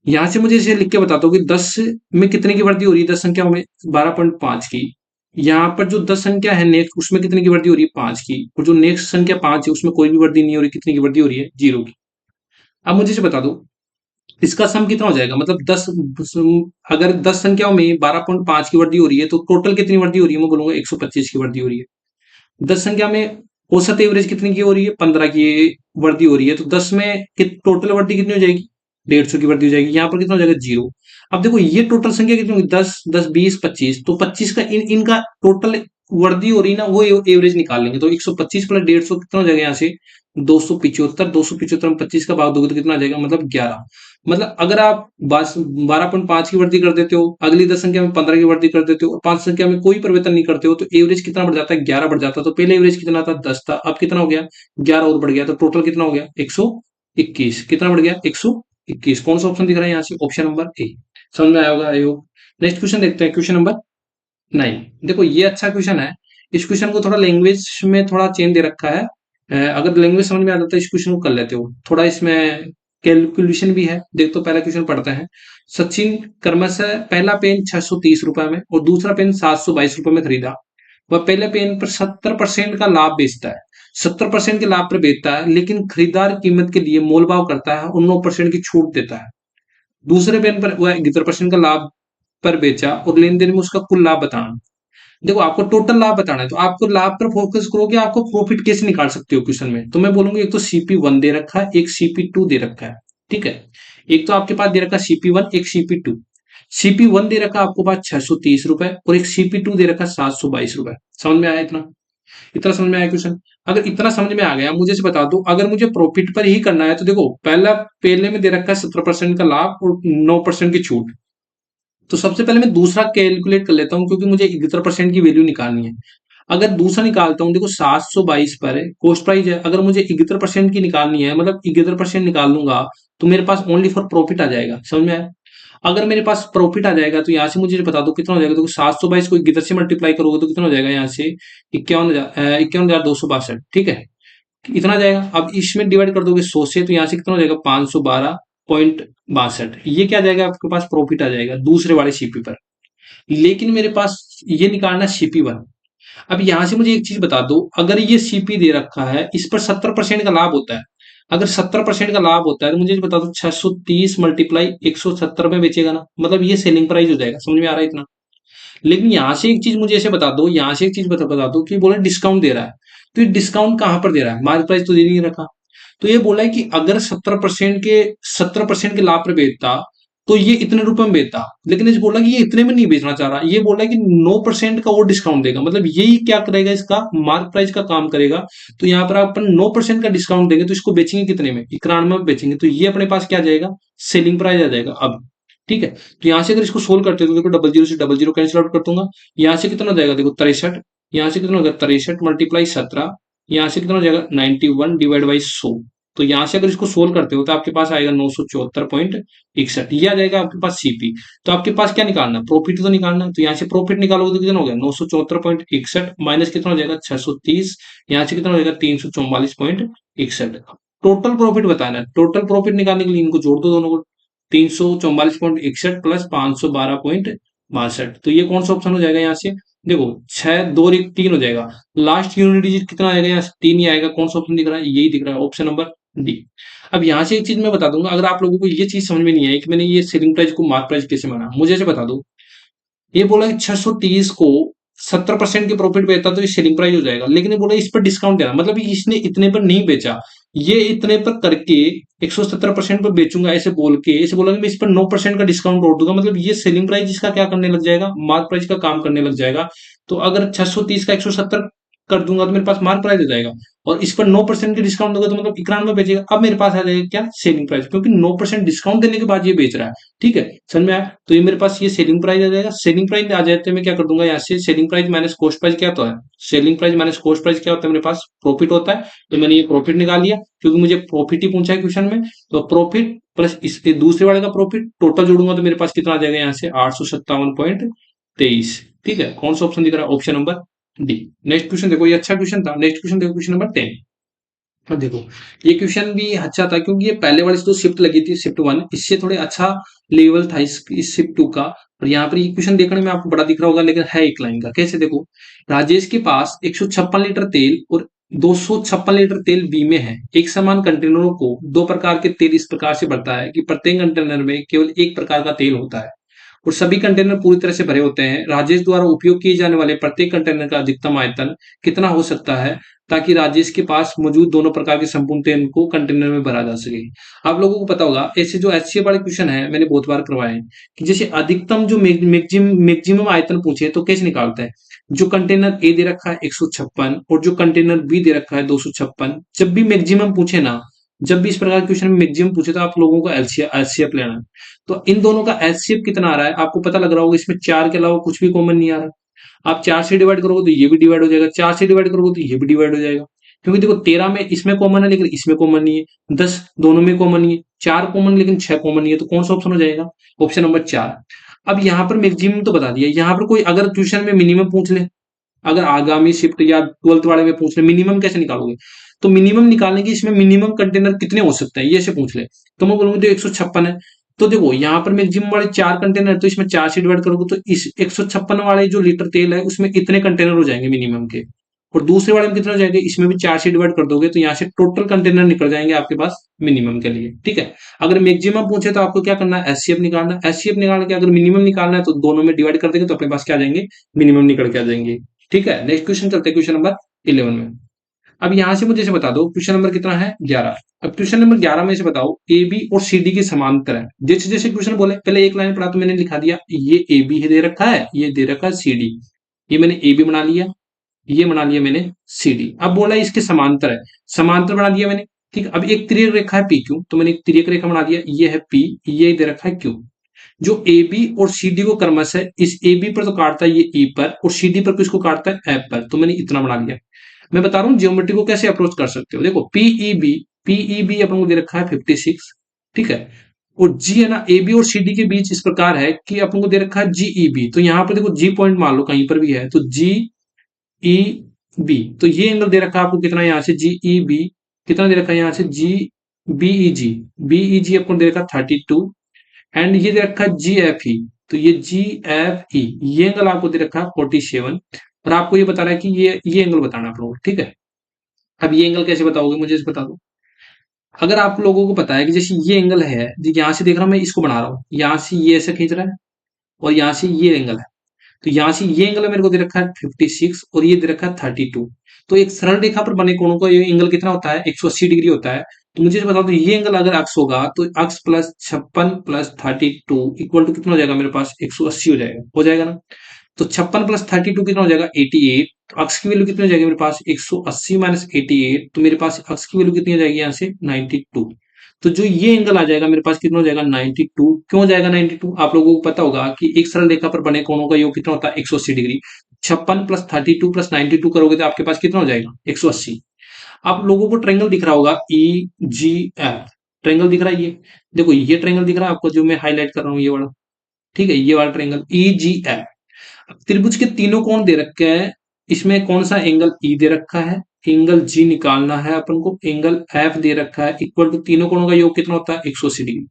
यहां से मुझे इसे लिख के बता दो कि 10 में कितने की वृद्धि हो रही है, 10 संख्याओं में 12.5 की। यहाँ पर जो 10 संख्या है नेक्स्ट, उसमें कितने की वृद्धि हो रही है 5 की, और जो नेक्स्ट संख्या 5 है उसमें कोई भी वृद्धि नहीं हो रही, कितने की वृद्धि हो रही है 0 की। अब मुझे इसे बता दो इसका सम कितना हो जाएगा, मतलब 10, अगर 10 संख्याओं में 12.5 की वृद्धि हो रही है तो टोटल कितनी वृद्धि हो रही है, मैं बोलूंगा 125 की वृद्धि हो रही है। 10 संख्या में औसत एवरेज कितनी की हो रही है, 15 की वृद्धि हो रही है। तो 10 में टोटल वृद्धि कितनी हो जाएगी, 150 की वृद्धि हो जाएगी। यहाँ पर कितना हो जाएगा 0। अब देखो ये टोटल संख्या कितनी होगी, 10 10 20 25, तो 25 का इनका टोटल वृद्धि हो रही है ना, वो एवरेज निकाल लेंगे। तो 125 प्लस 150 कितना हो जाएगा यहाँ से 275। 275 में 25 का भाग दोगे तो कितना आ जाएगा, मतलब 11। मतलब अगर आप 12.5 की वृद्धि कर देते हो, अगली 10 संख्या में 15 की वृद्धि कर देते हो और 5 संख्या में कोई परिवर्तन नहीं करते हो, तो एवरेज कितना बढ़ जाता है? 11 बढ़ जाता है। तो पहले एवरेज कितना था? 10 था, अब कितना हो गया? 11 और बढ़ गया, तो टोटल कितना हो गया? 121। कितना बढ़ गया? 121। कौन सा ऑप्शन दिख रहा है यहाँ से? Option number A. समझ में आया होगा आई होप। नेक्स्ट क्वेश्चन देखते हैं, क्वेश्चन नंबर 9। देखो ये अच्छा क्वेश्चन है। इस क्वेश्चन को थोड़ा लैंग्वेज में थोड़ा चेंज दे रखा है। अगर लैंग्वेज समझ में आ जाता है इस क्वेश्चन को कर लेते हो। थोड़ा इसमें कैलकुलेशन भी है। देख तो पहला क्वेश्चन पढ़ते हैं। सचिन क्रमशः पहला पेन 630 रुपए में और दूसरा पेन 722 रुपए में खरीदा। वह पहले पेन पर 70% का लाभ बेचता है। 70% के लाभ पर बेचता है, लेकिन खरीदार कीमत के लिए मोल भाव करता है और 9% की छूट देता है। दूसरे पेन पर वह 71% का लाभ पर बेचा और लेन देन में उसका कुल लाभ बताना। देखो आपको टोटल लाभ बताना है, तो आपको लाभ पर फोकस करोगे। आपको प्रॉफिट कैसे निकाल सकते हो क्वेश्चन में? तो मैं बोलूंगा एक तो CP1 दे रखा है, एक CP2 दे रखा है। ठीक है, एक तो आपके पास दे रखा है CP1, एक CP2। CP1 दे रखा है आपको पास 630 रुपए और एक CP2 दे रखा है 722 रुपए। समझ में आया इतना? इतना समझ में आया क्वेश्चन? अगर इतना समझ में आ गया, मुझे से बता दो, अगर मुझे प्रॉफिट पर ही करना है तो देखो पहले में दे रखा है 17% का लाभ और 9% की छूट। तो सबसे पहले मैं दूसरा कैलकुलेट कर लेता हूं, क्योंकि मुझे 71% की वैल्यू निकालनी है। अगर दूसरा निकालता हूं, देखो 722 पर कॉस्ट प्राइस है। अगर मुझे 71% की निकालनी है, मतलब 71% निकाल लूंगा, तो मेरे पास ओनली फॉर प्रॉफिट आ जाएगा। समझ में आया? अगर मेरे पास प्रॉफिट आ जाएगा तो यहाँ से मुझे बता दो कितना हो जाएगा। देखो 722 को 71 से मल्टीप्लाई करोगे तो कितना हो जाएगा यहाँ से? 51,262। ठीक है, इतना जाएगा। अब इसमें डिवाइड कर दोगे 100 से, तो यहाँ से कितना हो जाएगा? 512.62। ये क्या जाएगा? आपके पास प्रॉफिट आ जाएगा दूसरे वाले सीपी पर। लेकिन मेरे पास ये निकालना CP1। अब यहां से मुझे एक चीज बता दो, अगर ये CP दे रखा है, इस पर 70% का लाभ होता है। अगर 70% का लाभ होता है तो मुझे बता दो 630 मल्टीप्लाई 170 में बेचेगा ना, मतलब ये सेलिंग प्राइस हो जाएगा। समझ में आ रहा है इतना? लेकिन यहां से एक चीज मुझे ऐसे बता दो, यहां से एक चीज बता दो कि बोले डिस्काउंट दे रहा है। तो ये डिस्काउंट कहां पर दे रहा है? मार्केट प्राइस तो दे नहीं रखा। तो ये बोला है कि अगर 70% के लाभ पर बेचता तो ये इतने रुपए में बेचता। लेकिन इस बोला कि ये इतने में नहीं बेचना चाह रहा, ये बोला कि 9% का और डिस्काउंट देगा। मतलब यही क्या करेगा? इसका मार्क प्राइस का काम करेगा। तो यहाँ पर अपन 9% का डिस्काउंट देंगे तो इसको बेचेंगे कितने में? 91 में बेचेंगे। तो ये अपने पास क्या जाएगा? सेलिंग प्राइस आ जाएगा अब। ठीक है, तो यहाँ से अगर इसको सोल्व करते हो तो देखो डबल जीरो से डबल जीरो कैंसिल आउट कर दूंगा। यहाँ से कितना हो जाएगा? देखो 63। यहाँ से कितना हो जाएगा? 63 मल्टीप्लाई 17। यहाँ से कितना हो जाएगा? 91 डिवाइड बाई 100। तो यहाँ से अगर इसको सोल्व करते हो तो आपके पास आएगा 974.61। ये आ जाएगा आपके पास CP। तो आपके पास क्या निकालना? प्रॉफिट तो निकालना है। तो यहाँ से प्रॉफिट निकालोगे तो कितना हो गया? 974.61 माइनस कितना हो जाएगा? 630। यहाँ से कितना हो जाएगा? 344.61। टोटल प्रॉफिट बताना है। टोटल प्रॉफिट निकालने के लिए इनको जोड़ दो दोनों को। 344.61 प्लस 512.62। तो ये कौन सा ऑप्शन हो जाएगा यहाँ से? देखो 6 2 और 1 3 हो जाएगा। लास्ट यूनिट डिजिट कितना आएगा? यहाँ से 3 ही आएगा। कौन सा ऑप्शन दिख रहा है? यही दिख रहा है, ऑप्शन नंबर डी। अब यहाँ से एक चीज मैं बता दूंगा, अगर आप लोगों को ये चीज समझ में नहीं आई कि मैंने ये सेलिंग प्राइस को मार्क प्राइस कैसे माना, मुझे ऐसे बता दो। ये बोला कि 630 को 70% के प्रॉफिट बेचता तो ये सेलिंग प्राइस हो जाएगा। लेकिन ये बोला इस पर डिस्काउंट देना, मतलब इसने इतने पर नहीं बेचा। ये इतने पर करके 170% पर बेचूंगा ऐसे बोल के, ऐसे बोला कि मैं इस पर 9% का डिस्काउंट और दूंगा। मतलब ये सेलिंग प्राइस इसका क्या करने लग जाएगा? मार्क प्राइस का काम करने लग जाएगा। तो अगर 630 का 170 कर दूंगा तो मेरे पास मार्क प्राइस हो जाएगा। और इस पर 9% की डिस्काउंट दोगे तो मतलब 91 बेचेगा। अब मेरे पास आ जाएगा क्या? सेलिंग प्राइस, क्योंकि 9% डिस्काउंट देने के बाद ये बेच रहा है। ठीक है, समझ में आया? तो ये मेरे पास ये सेलिंग प्राइस आ जाएगा। सेलिंग प्राइस आ जाते मैं क्या कर दूंगा यहाँ से? Selling price minus cost price क्या होता है? Selling price minus cost price क्या होता है? मेरे पास प्रॉफिट होता है। तो मैंने ये प्रॉफिट निकाल लिया, क्योंकि मुझे प्रॉफिट ही पूछा है क्वेश्चन में। तो प्रॉफिट प्लस इस दूसरे वाले का प्रॉफिट टोटल जोड़ूंगा तो मेरे पास कितना आ जाएगा यहाँ से? 857.23। ठीक है, कौन सा ऑप्शन दिख रहा है? Option number D. Next question देखो, ये अच्छा क्वेश्चन था। नेक्स्ट क्वेश्चन देखो, क्वेश्चन नंबर 10। अब देखो ये क्वेश्चन भी अच्छा था, क्योंकि ये पहले वाले से तो शिफ्ट लगी थी, शिफ्ट 1, इससे थोड़े अच्छा लेवल था इस शिफ्ट 2 का। और यहाँ पर ये क्वेश्चन देखने में आपको बड़ा दिख रहा होगा, लेकिन है एक लाइन का। कैसे? देखो राजेश के पास 156 लीटर तेल और 256 लीटर तेल बी में है। एक समान कंटेनरों को दो प्रकार के तेल इस प्रकार से भरता है कि प्रत्येक कंटेनर में केवल एक प्रकार का तेल होता है और सभी कंटेनर पूरी तरह से भरे होते हैं। राजेश द्वारा उपयोग किए जाने वाले प्रत्येक कंटेनर का अधिकतम आयतन कितना हो सकता है, ताकि राजेश के पास मौजूद दोनों प्रकार के संपूर्ण तेल को कंटेनर में भरा जा सके। आप लोगों को पता होगा, ऐसे जो HCF वाले क्वेश्चन है मैंने बहुत बार करवाए हैं, कि जैसे अधिकतम जो मैक्सिमम आयतन पूछे तो कैसे निकालते हैं? जो कंटेनर ए दे रखा है 156 और जो कंटेनर बी दे रखा है 256, जब भी मैक्सिमम पूछे ना जब भी इस प्रकार के क्वेश्चन में मैक्सिमम पूछे तो आप लोगों को एलसीएफ लेना है। तो इन दोनों का एलसीएफ कितना आ रहा है आपको पता लग रहा होगा, इसमें 4 के अलावा कुछ भी कॉमन नहीं आ रहा। आप 4 से डिवाइड करोगे तो ये भी डिवाइड हो जाएगा, 4 से डिवाइड करोगे तो ये भी डिवाइड हो जाएगा, क्योंकि देखो 13 में इसमें कॉमन है लेकिन इसमें कॉमन नहीं है, 10 दोनों में कॉमन नहीं है, 4 कॉमन लेकिन 6 कॉमन नहीं है, तो कौन सा ऑप्शन हो जाएगा? Option number 4। अब यहाँ पर मैक्सिमम तो बता दिया, यहाँ पर कोई अगर क्वेश्चन में मिनिमम पूछ ले, अगर आगामी शिफ्ट या 12th वाले में पूछ ले मिनिमम कैसे निकालोगे, तो मिनिमम निकालने की इसमें मिनिमम कंटेनर कितने हो सकते हैं ये से पूछ ले, तो मैं बोलूंगा तो 156 है। तो देखो यहाँ पर मैक्सिमम वाले 4 कंटेनर, तो इसमें 4 से डिवाइड करोगे तो इस 156 वाले जो लीटर तेल है उसमें कितने कंटेनर हो जाएंगे मिनिमम के, और दूसरे वाले में कितना हो जाएगा, इसमें भी 4 से डिवाइड कर दोगे तो यहाँ से टोटल कंटेनर निकल जाएंगे आपके पास मिनिमम के लिए। ठीक है, अगर मैक्सिमम पूछे तो आपको क्या करना है, एचसीएफ निकालना है। एचसीएफ निकाल के अगर मिनिमम निकालना है तो दोनों में डिवाइड कर देंगे तो अपने पास क्या आ जाएंगे, मिनिमम निकल के आ जाएंगे। ठीक है, नेक्स्ट क्वेश्चन चलते हैं क्वेश्चन नंबर 11 में। अब यहां से मुझे से बता दो क्वेश्चन नंबर कितना है, 11। अब क्वेश्चन नंबर 11 में से बताओ ए बी और सी डी के समांतर है। जैसे जैसे क्वेश्चन बोले पहले एक लाइन पढ़ा तो मैंने लिखा दिया ये ए बी दे रखा है, ये दे रखा है सी डी, ये मैंने ए बी बना लिया, ये बना लिया मैंने सी डी। अब बोला इसके समांतर है, समांतर बना दिया मैंने। ठीक, अब एक तिर्यक रेखा है पी क्यू, तो मैंने एक तिर्यक रेखा बना दिया, ये है पी, ये दे रखा है क्यू। जो ए बी और सी डी को क्रमश है, इस ए बी पर तो काटता है ये ई पर, और सी डी पर किसको काटता है एफ पर, तो मैंने इतना बना लिया। मैं बता रहा हूँ ज्योमेट्री को कैसे अप्रोच कर सकते हो। देखो पीईबी अपन को दे रखा है 56। ठीक है, और जी है ना, ए बी और सी डी के बीच इस प्रकार है कि अपन को दे रखा है जीईबी, तो यहाँ पर देखो जी पॉइंट मान लो कहीं पर भी है, तो जी ई बी, तो ये एंगल दे रखा है आपको कितना, यहाँ से जी ई बी कितना दे रखा है, यहाँ से जी बीई जी आपको दे रखा है 32, एंड ये दे रखा है जी एफ ई, तो ये जी एफ ई ये एंगल आपको दे रखा है 47, और आपको ये बता रहा है कि ये एंगल बताना आप लोग। ठीक है, अब ये एंगल कैसे बताओगे मुझे बता दो। अगर आप लोगों को पता है कि जैसे ये एंगल है, यहाँ से देख रहा हूं मैं इसको बना रहा हूँ, यहाँ से ये ऐसे खींच रहा है और यहाँ से ये एंगल है, तो यहाँ से ये एंगल मेरे को दे रखा है 56 और ये दे रखा है 32। तो एक सरल रेखा पर बने कोणों का ये एंगल कितना होता है, 180 डिग्री होता है। तो मुझे बता दो ये एंगल अगर अक्स होगा तो अक्स प्लस 56 प्लस 32 इक्वल टू कितना हो जाएगा मेरे पास, 180 हो जाएगा ना। तो 56 प्लस 32 कितना हो जाएगा 88, तो अक्स की वैल्यू कितनी हो जाएगी मेरे पास 180 माइनस 88, तो मेरे पास अक्स की वैल्यू कितनी हो जाएगी यहाँ से 92। तो जो ये एंगल आ जाएगा मेरे पास कितना हो जाएगा 92। क्यों हो जाएगा 92, आप लोगों को पता होगा कि एक सरल रेखा पर बने कोणों का योग कितना होता है 180 डिग्री। 56 प्लस 32 प्लस 92 करोगे तो आपके पास कितना हो जाएगा 180। आप लोगों को ट्रायंगल दिख रहा होगा ई जी एफ, ट्रायंगल दिख रहा है ये, देखो ये ट्रायंगल दिख रहा है आपको जो मैं हाईलाइट कर रहा हूँ ये वाला। ठीक है, ये वाला ट्रायंगल ई जी एफ। त्रिभुज के तीनों कोण दे रखे हैं, इसमें कौन सा एंगल ई दे रखा है, एंगल जी निकालना है अपन को, एंगल एफ दे रखा है इक्वल टू तीनों कोणों का योग कितना होता है 180 डिग्री।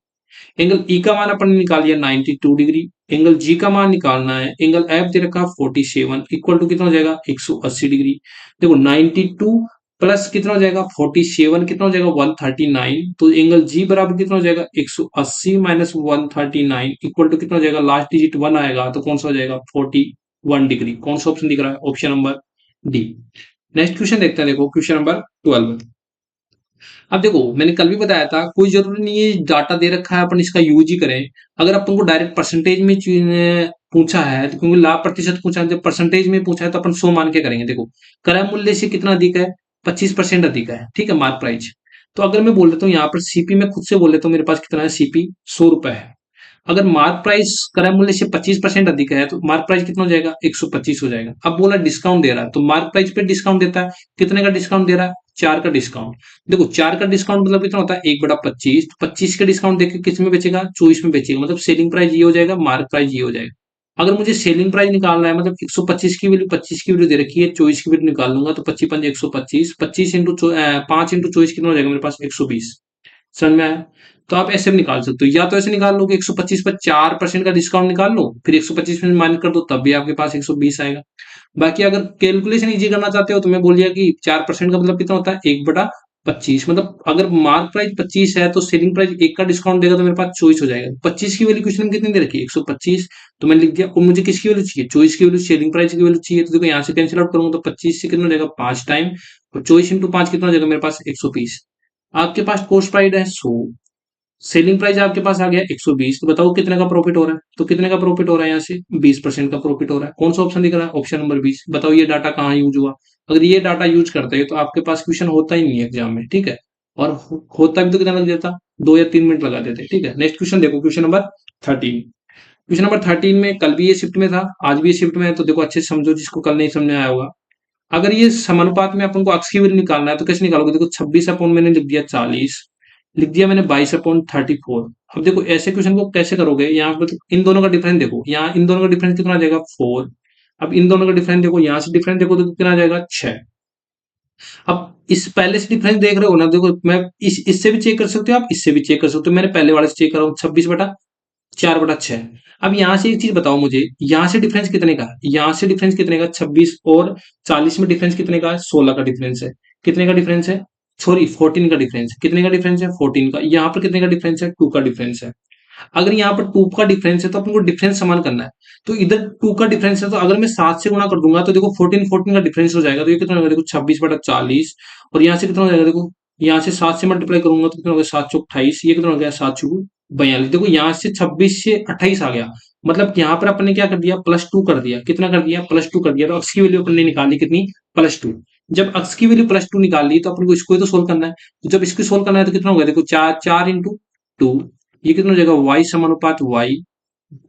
एंगल ई का मान अपन ने निकाल लिया 92 डिग्री, एंगल जी का मान निकालना है, एंगल एफ दे रखा है 47 इक्वल टू कितना हो जाएगा 180 डिग्री। देखो 92 प्लस कितना हो जाएगा 47 कितना हो जाएगा 139, तो एंगल जी बराबर कितना हो जाएगा 180 माइनस 139 इक्वल टू कितना हो जाएगा, लास्ट डिजिट 1 आएगा तो कौन सा हो जाएगा 41 डिग्री। कौन सा ऑप्शन दिख रहा है, option number D. Next question देखते हैं, देखो क्वेश्चन नंबर 12। अब देखो मैंने कल भी बताया था कोई जरूरी नहीं है डाटा दे रखा है अपन इसका यूज ही करें। अगर अपन को डायरेक्ट परसेंटेज में पूछा है तो क्योंकि लाभ प्रतिशत पूछा है, जब परसेंटेज में पूछा है तो अपन 100 मान के करेंगे। देखो क्रय मूल्य से कितना अधिक है, 25% अधिक है। ठीक है, मार्क प्राइस। तो अगर मैं बोल देता हूँ यहाँ पर सीपी में खुद से बोल देता हूँ मेरे पास कितना है, सीपी 100 रुपए है। अगर मार्क प्राइस क्रय मूल्य से 25% अधिक है तो मार्क प्राइस कितना हो जाएगा 125 हो जाएगा। अब बोला डिस्काउंट दे रहा है तो मार्क प्राइस पे डिस्काउंट देता है, कितने का डिस्काउंट दे रहा है 4 का डिस्काउंट। देखो 4 का डिस्काउंट मतलब कितना होता है 1/25, तो 25 का डिस्काउंट देके किस में बेचेगा 24 में बेचेगा, मतलब सेलिंग प्राइस ये हो जाएगा, मार्क प्राइस ये हो जाएगा। अगर मुझे सेलिंग प्राइस निकालना है मतलब 125 की वैल्यू 25 की वैल्यू दे रखी है, 24 की वैल्यू निकाल लूंगा तो 25 पंजे 125, 25 इंटू 5 इंटू 24 कितना हो जाएगा मेरे पास 120। समझ में आया? तो आप ऐसे भी निकाल सकते हो, या तो ऐसे निकाल लो कि 125 पर 4% का डिस्काउंट निकाल लो, फिर 125 में माइनस कर दो तब भी आपके पास 120 आएगा। बाकी अगर कैलकुलेशन इजी करना चाहते हो तो मैं बोल दिया कि 4% का मतलब कितना होता है 1/25, मतलब अगर मार्क प्राइस 25 है तो सेलिंग प्राइस 1 का डिस्काउंट देगा तो मेरे पास 24 हो जाएगा। 25 की वैल्यू क्वेश्चन में कितनी दे रखी है 125, तो मैंने लिख दिया। और मुझे किसकी वैल्यू चाहिए 24 की वैल्यू, सेलिंग प्राइस की वैल्यू चाहिए। तो देखो यहाँ से कैंसिल आउट करूंगा तो 25 से कितना हो जाएगा 5 टाइम, और 24 इंटू 5 कितना हो जाएगा मेरे पास 120। आपके पास कॉस्ट प्राइस है 100, सेलिंग प्राइस आपके पास आ गया 120, तो बताओ कितने का प्रॉफिट हो रहा है, तो कितने का प्रॉफिट हो रहा है यहाँ से 20% का प्रॉफिट हो रहा है। कौन सा ऑप्शन दिख रहा है, ऑप्शन नंबर 20। बताओ ये डाटा कहाँ यूज हुआ, अगर ये डाटा यूज करते हैं तो आपके पास क्वेश्चन होता ही नहीं है एग्जाम में। ठीक है, और होता भी तो कितना लग जाता, 2 या 3 मिनट लगा देते। ठीक है, नेक्स्ट क्वेश्चन देखो, क्वेश्चन नंबर 13। क्वेश्चन नंबर 13 में कल भी ये शिफ्ट में था, आज भी ये शिफ्ट में है, तो देखो अच्छे से समझो, जिसको कल नहीं समझ में आया होगा। अगर ये समानुपात में अपन को अक्स की वैल्यू निकालना है तो कैसे निकालोगे, देखो 26 अपॉन मैंने लिख दिया 40, लिख दिया मैंने 22 अपॉन 34। अब देखो ऐसे क्वेश्चन को कैसे करोगे, यहाँ पर इन दोनों का डिफरेंस देखो, यहाँ इन दोनों का डिफरेंस कितना आ जाएगा 4। अब इन दोनों का डिफरेंस देखो, यहाँ से डिफरेंस देखो तो कितना आ जाएगा 6। अब इस पहले से डिफरेंस देख रहे हो ना, देखो मैं इससे भी चेक कर सकते हो, आप इससे भी चेक कर सकते हो, मैंने पहले वाले से चेक करा हूँ 26/4/6। अब यहाँ से एक चीज बताओ मुझे, यहाँ से डिफरेंस कितने का है, यहाँ से डिफरेंस कितने का, 26 और 40 में डिफरेंस कितने का है, 16 का डिफरेंस है। कितने का डिफरेंस है, सॉरी 14 का डिफरेंस है। कितने का डिफरेंस है, 14 का। यहाँ पर कितने का डिफरेंस है, 2 का डिफरेंस है। अगर यहाँ पर 2 का डिफरेंस है तो अपन को डिफरेंस समान करना है। तो इधर 2 का डिफरेंस है, तो अगर मैं 7 से गुणा कर दूंगा तो देखो 14 का डिफरेंस हो जाएगा, तो ये कितना होगा, देखो 26/40। और यहाँ से कितना हो जाएगा, देखो यहाँ से 7 से मल्टीप्लाई करूंगा तो कितना हो गया, 7×4 = 28। ये कितना हो गया, 7×4 = 42। देखो यहाँ से 26 से 28 आ गया, मतलब यहाँ पर अपन ने क्या कर दिया, +2 कर दिया। कितना कर दिया, +2 कर दिया। तो अक्स की वैल्यू अपन ने निकाली कितनी, +2। जब अक्स की वैल्यू +2 निकाल ली तो अपन को इसको ही तो सोल्व करना है। तो जब इसको सोल्व करना है तो कितना होगा, देखो 4 4 × 2, ये कितना हो जाएगा, y समानुपात y।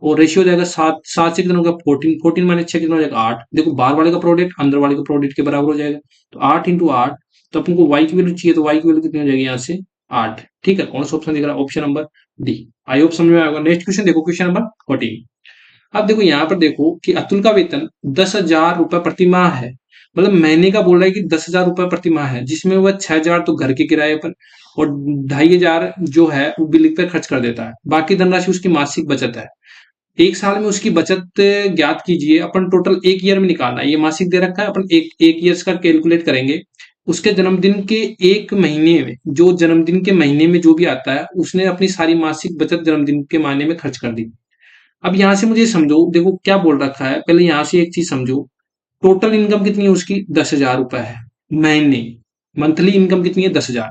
और रेशियो हो जाएगा 7 7 से कितना हो गया, 14। 14 - 6 कितना हो जाएगा, 8। देखो बाहर वाले का प्रोडक्ट अंदर वाले का प्रोडक्ट के बराबर हो जाएगा, तो 8 × 8। तो अपन को y की वैल्यू चाहिए, तो y की वैल्यू कितनी हो जाएगी, यहाँ से 8। ठीक है, कौन सा ऑप्शन दिख रहा है, option number D. I hope समझ में आएगा। नेक्स्ट क्वेश्चन देखो, क्वेश्चन नंबर 14। अब देखो यहाँ पर देखो कि अतुल का वेतन 10,000 रुपए प्रति माह है, मतलब महीने का बोल रहा है कि 10,000 रुपए प्रति माह है, जिसमें वह 6,000 तो घर के किराए पर और 2,500 जो है वो बिजली पर खर्च कर देता है। बाकी धनराशि उसकी मासिक बचत है। एक साल में उसकी बचत ज्ञात कीजिए। अपन टोटल एक ईयर में निकालना है, ये मासिक दे रखा है, अपन एक एक ईयर्स का कैलकुलेट करेंगे। उसके जन्मदिन के एक महीने में, जो जन्मदिन के महीने में जो भी आता है, उसने अपनी सारी मासिक बचत जन्मदिन के महीने में खर्च कर दी। अब यहां से मुझे समझो, देखो क्या बोल रखा है, पहले यहां से एक चीज समझो। टोटल इनकम कितनी है उसकी, 10,000 रुपए है महीने। मंथली इनकम कितनी है, 10,000।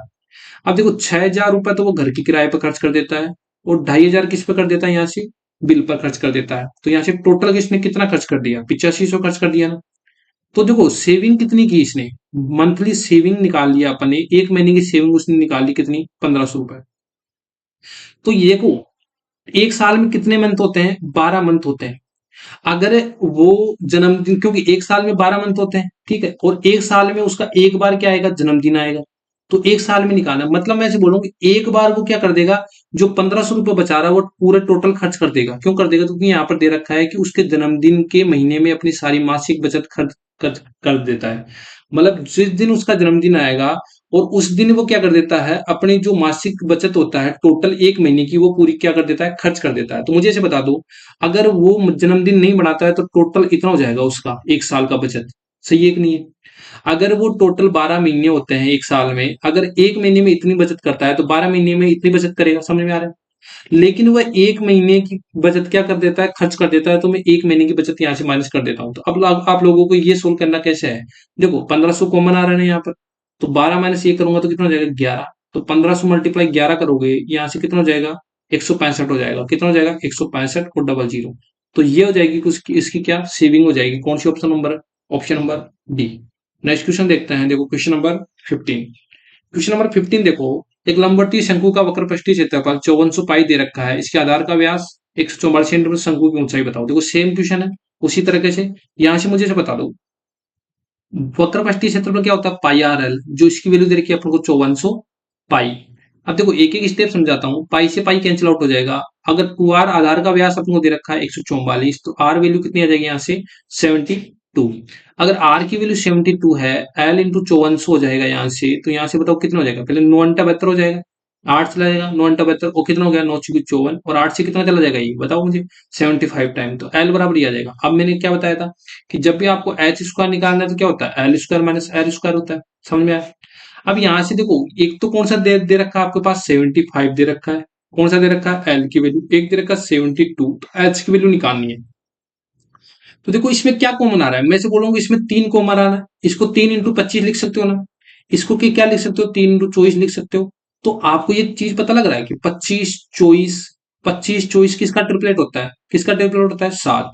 अब देखो 6,000 रुपए तो वो घर के किराए पर खर्च कर देता है, और 2,500 किस पे कर देता है, यहाँ से बिल पर खर्च कर देता है। तो यहाँ से टोटल किसने कितना खर्च कर दिया, 8500 खर्च कर दिया ना। तो देखो सेविंग कितनी की इसने, मंथली सेविंग निकाल लिया अपने, एक महीने की सेविंग उसने निकाल ली कितनी, 1,500 रुपए। तो ये को एक साल में कितने मंथ होते हैं, 12 मंथ होते हैं। अगर वो जन्मदिन, क्योंकि एक साल में 12 मंथ होते हैं, ठीक है, और एक साल में उसका एक बार क्या आएगा, जन्मदिन आएगा। तो एक साल में निकालना, मतलब मैं ऐसे बोलूंगी एक बार वो क्या कर देगा, जो 1,500 रुपए बचा रहा है वो पूरे टोटल खर्च कर देगा। क्यों कर देगा, क्योंकि यहाँ पर दे रखा है कि उसके जन्मदिन के महीने में अपनी सारी मासिक बचत खर्च कर देता है। मतलब जिस दिन उसका जन्मदिन आएगा और उस दिन वो क्या कर देता है, अपनी जो मासिक बचत होता है टोटल एक महीने की, वो पूरी क्या कर देता है, खर्च कर देता है। तो मुझे ऐसे बता दो, अगर वो जन्मदिन नहीं बनाता है तो टोटल इतना हो जाएगा उसका एक साल का बचत। सही है कि नहीं है। अगर वो टोटल 12 महीने होते हैं एक साल में, अगर एक महीने में इतनी बचत करता है तो 12 महीने में इतनी बचत करेगा, समझ में आ रहा है। लेकिन वह एक महीने की बचत क्या कर देता है, खर्च कर देता है। तो मैं एक महीने की बचत यहाँ से माइनस कर देता हूँ। तो अब आप लोगों को ये सोल्व करना कैसे है, देखो 1,500 कॉमन आ रहा है यहाँ पर, तो 12 माइनस ये करूंगा तो कितना हो जाएगा, 11। तो 1,500 मल्टीप्लाई 11 करोगे, यहाँ से कितना हो जाएगा, 165 हो जाएगा। कितना हो जाएगा, 165 और डबल जीरो। तो ये हो जाएगी कुछ इसकी क्या सेविंग हो जाएगी। कौन सी option number, option number D. Next question देखते हैं, देखो क्वेश्चन नंबर 15। क्वेश्चन नंबर 15 देखो, एक लंबवर्तीय शंकु का वक्रपृष्ठीय क्षेत्रफल 5400 पाई दे रखा है, इसके आधार का व्यास 144 सेंटीमीटर, शंकु की ऊंचाई बताओ। देखो सेम क्वेश्चन है, उसी तरीके से यहां से मुझे से बता दो, वक्रपृष्ठीय क्षेत्रफल क्या होता है, πr_l, जो इसकी वैल्यू दे रखी है अपन को 5400 पाई। अब देखो एक एक स्टेप समझाता हूँ, पाई से पाई कैंसिल आउट हो जाएगा। अगर 2r आधार का व्यास अपन को दे रखा है 144, तो r वैल्यू कितनी आ जाएगी यहाँ से 72। अगर r की वैल्यू 72 है, l इंटू 5400 हो जाएगा यहाँ से। तो यहाँ से बताओ कितना हो जाएगा, पहले 9 अंटा 72 हो जाएगा, 8 चला जाएगा, 9 अंटा 72 और कितना हो गया, 9×4 = 54, और 8 से कितना चला जाएगा, ये बताओ मुझे, 75 टाइम। तो l बराबर ही आ जाएगा। अब मैंने क्या बताया था कि जब भी आपको एच स्क्वायर निकालना है तो क्या होता है, L square minus L square होता है। समझ में आया। अब यहां से देखो, एक तो कौन सा दे रखा है आपके पास, 75 दे रखा है। कौन सा दे रखा है, एल की वैल्यू। एक दे रखा है 72, तो एच की वैल्यू निकालनी है। तो देखो इसमें क्या कॉमन आ रहा है, मैं से बोलूंगा इसमें 3 कॉमन आ रहा है। इसको 3 × 25 लिख सकते हो ना, इसको क्या लिख सकते हो, 3 × 24 लिख सकते हो। तो आपको ये चीज पता लग रहा है कि 25 24, 25 24 किसका ट्रिपलेट होता है, किसका ट्रिपलेट होता है, 7।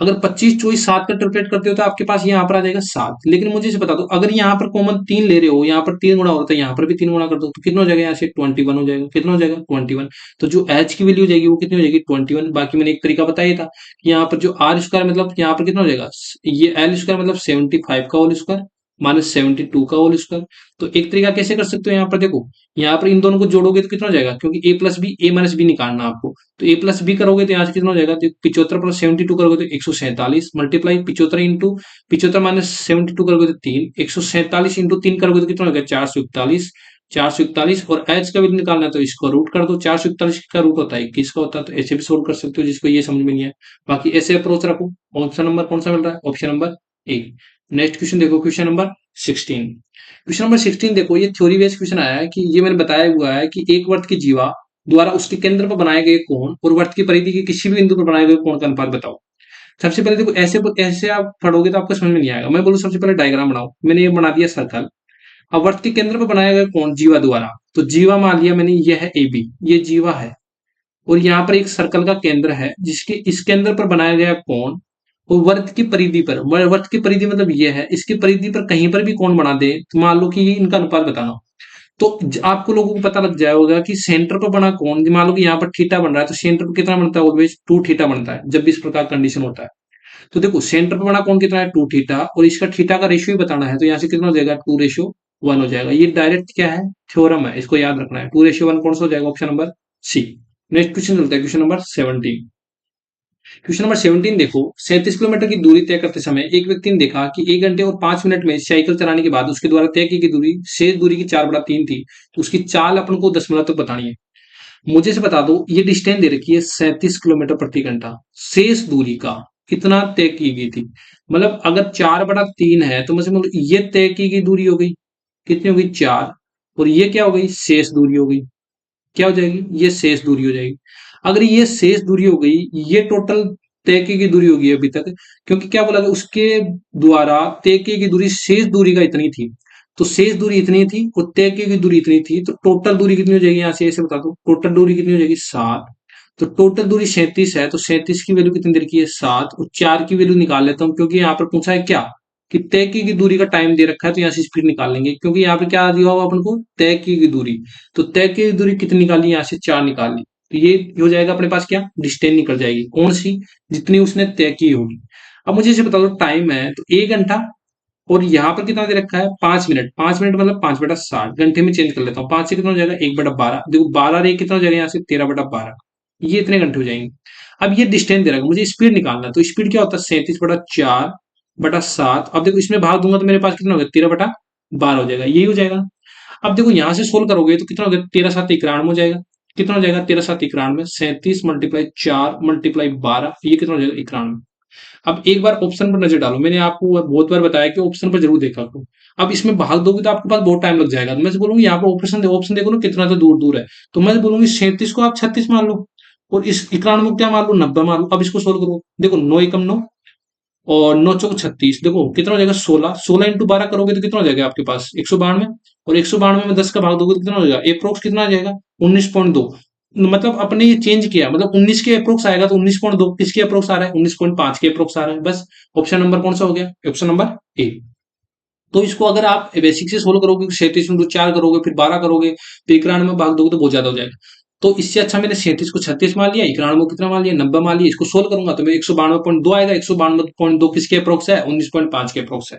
अगर 25 24 7 का ट्रिपलेट करते हो तो आपके पास यहाँ पर आ जाएगा 7। लेकिन मुझे इसे बता दो, अगर यहाँ पर कॉमन 3 ले रहे हो, यहाँ पर 3 गुणा होता है, यहाँ पर भी 3 गुणा कर दो, तो कितना हो जाएगा, यहाँ से 21 हो जाएगा। कितना हो जाएगा, 21। तो जो एच की वैल्यू हो जाएगी वो कितनी हो जाएगी, 21। बाकी मैंने एक तरीका बताया था कि यहाँ पर जो आर स्क्वायर मतलब यहाँ पर कितना हो जाएगा, ये एल स्क्वायर मतलब 75 का होल स्क्वायर माइनस 72 का होल स्क्वायर। तो एक तरीका कैसे कर सकते हो, यहाँ पर देखो, यहाँ पर इन दोनों को जोड़ोगे तो कितना हो जाएगा, क्योंकि ए प्लस बी, ए माइनस बी निकालना आपको, तो ए प्लस बी करोगे तो यहाँ से कितना हो जाएगा, तो 75 प्लस 72 करोगे तो 147 मल्टीप्लाई 75 इंटू 75 माइनस 72 करोगे तो 3, 147 इंटू 3 करोगे तो कितना हो गया, 441। 441 और एच का भी निकालना है तो इसको रूट कर दो, 441 का रूट होता है 21 का होता है, तो ऐसे भी सोल्व कर सकते हो जिसको ये समझ में नहीं है। बाकी ऐसे अप्रोच रखो। ऑप्शन नंबर कौन सा मिल रहा है, option number A. Next question देखो, क्वेश्चन नंबर 16। क्वेश्चन नंबर 16 देखो, ये थ्योरी बेस्ड क्वेश्चन आया है कि ये मैंने बताया हुआ है कि एक वर्त की जीवा द्वारा उसके केंद्र पर बनाए गए कोण और वर्त की परिधि के किसी भी बिंदु पर बनाए गए कोण का अनुपात बताओ। सबसे पहले देखो, ऐसे ऐसे आप पढ़ोगे तो आपको समझ में नहीं आएगा। मैं बोलूँ सबसे पहले डायग्राम बनाओ, मैंने ये बना दिया सर्कल। अब वर्त के केंद्र पर बनाया गया कोण जीवा द्वारा, तो जीवा मान लिया मैंने, ये है ए बी, ये जीवा है। और यहाँ पर एक सर्कल का केंद्र है जिसके इस केंद्र पर बनाया गया कोण और वर्त की परिधि पर, वर्त की परिधि मतलब ये है, इसकी परिधि पर कहीं पर भी कोण बना दे तो मान लो कि ये इनका अनुपात बताना। तो आपको लोगों को पता लग जाएगा कि सेंटर पर बना कोण, मान लो कि यहाँ पर थीटा बन रहा है तो सेंटर पर कितना बनता है, ऑलवेज 2 थीटा बनता है जब भी इस प्रकार कंडीशन होता है। तो देखो सेंटर पर बना कोण कितना है, 2 थीटा, और इसका थीटा का रेशियो ही बताना है, तो यहाँ से कितना हो जाएगा, 2:1 हो जाएगा। ये डायरेक्ट क्या है, थ्योरम है, इसको याद रखना है। 2:1 कौन सा हो जाएगा, option number C. Next question चलता है, क्वेश्चन नंबर 17। क्वेश्चन नंबर 17 देखो, 37 किलोमीटर की दूरी तय करते समय एक व्यक्ति ने देखा कि 1 घंटे और 5 मिनट में साइकिल चलाने के बाद उसके द्वारा तय की गई दूरी शेष दूरी की 4/3 थी, तो उसकी चाल अपन को दशमलव तक बतानी है। मुझे से बता दो, ये डिस्टेंस दे रखी है 37 किलोमीटर प्रति घंटा, शेष दूरी का कितना तय की गई थी। मतलब अगर 4/3 है तो मुझे मतलब ये तय की गई दूरी हो गई, कितनी हो गई, 4, और ये क्या हो गई, शेष दूरी हो गई। क्या हो जाएगी, ये शेष दूरी हो जाएगी। अगर ये शेष दूरी हो गई, ये टोटल तय की गई दूरी होगी अभी तक, क्योंकि क्या बोला गया, उसके द्वारा तय की गई दूरी शेष दूरी का इतनी थी, तो शेष दूरी इतनी थी और तय की गई दूरी इतनी थी, तो टोटल दूरी कितनी हो जाएगी, यहाँ से ऐसे बता दो, टोटल दूरी कितनी हो जाएगी, 7। तो टोटल दूरी 37 है, तो 37 की वैल्यू कितनी दे रखी है, 7, और 4 की वैल्यू निकाल लेता हूँ क्योंकि यहाँ पर पूछा है क्या, कि तय की गई दूरी का टाइम दे रखा है, तो यहाँ से स्पीड निकाल लेंगे क्योंकि यहाँ पे क्या दिया हुआ अपन को, तय की गई दूरी। तो तय की दूरी कितनी निकाली, यहाँ से 4 निकाल ली, तो ये हो जाएगा अपने पास क्या, डिस्टेंस निकल जाएगी, कौन सी, जितनी उसने तय की होगी। अब मुझे इसे बता दो, टाइम है तो 1 घंटा, और यहाँ पर कितना दे रखा है, 5 मिनट। 5 मिनट मतलब 5/60, घंटे में चेंज कर लेता हूँ, 5 से कितना हो जाएगा, 1/12। देखो 12 रे कितना हो जाएगा, यहाँ से 13/12, ये इतने घंटे हो जाएंगे। अब ये डिस्टेंस दे रखा है, मुझे स्पीड निकालना है, तो स्पीड क्या होता है, 37/4/7। अब देखो इसमें भाग दूंगा तो मेरे पास कितना हो गया, 13/12 हो जाएगा, यही हो जाएगा। अब देखो यहाँ से सोल्व करोगे तो कितना हो गया, 13×7 = 91 हो जाएगा। कितना हो जाएगा, 13×7 = 91, 37 × 4 × 12, ये कितना हो जाएगा, 91। अब एक बार ऑप्शन पर नजर डालो, मैंने आपको बहुत बार बताया कि ऑप्शन पर जरूर देखा करो। अब इसमें भाग दोगे तो आपके पास बहुत टाइम लग जाएगा, तो मैं बोलूंगी यहाँ पर ऑप्शन देखो ना कितना तो दूर दूर है, तो मैं बोलूंगी 37 को आप 36 मान लो, और इस 91 को क्या मान लो, 90 मान लो। अब इसको सोल्व करो, देखो 9 एकम 9 और 9×4 = 36, देखो कितना हो जाएगा, 16। 16 × 12 करोगे तो कितना हो जाएगा आपके पास, 192, और 192 में 10 का भाग दोगे तो कितना हो जाएगा, अप्रोक्स कितना आ जाएगा, 19.2। मतलब अपने ये चेंज किया, मतलब 19 के अप्रोक्स आएगा, तो 19.2 किसके अप्रोक्स आ रहा है, 19.5 के अप्रोक्स आ रहा है। बस ऑप्शन नंबर कौन सा हो गया, ऑप्शन नंबर ए। तो इसको अगर आप बेसिक से सोल्व करोगे, 37 × 4 करोगे, फिर 12 करोगे, तो 91 में भाग दोगे तो बहुत ज्यादा हो जाएगा। तो इससे अच्छा मैंने 37 को 36 मान लिया, 91 को कितना मान लिया, 90 मान लिया। इसको सोल्व करूंगा तो मेरे 192.2 आएगा, 192.2 किसके अप्रोक्स है, 19.5 के अप्रोक्स है।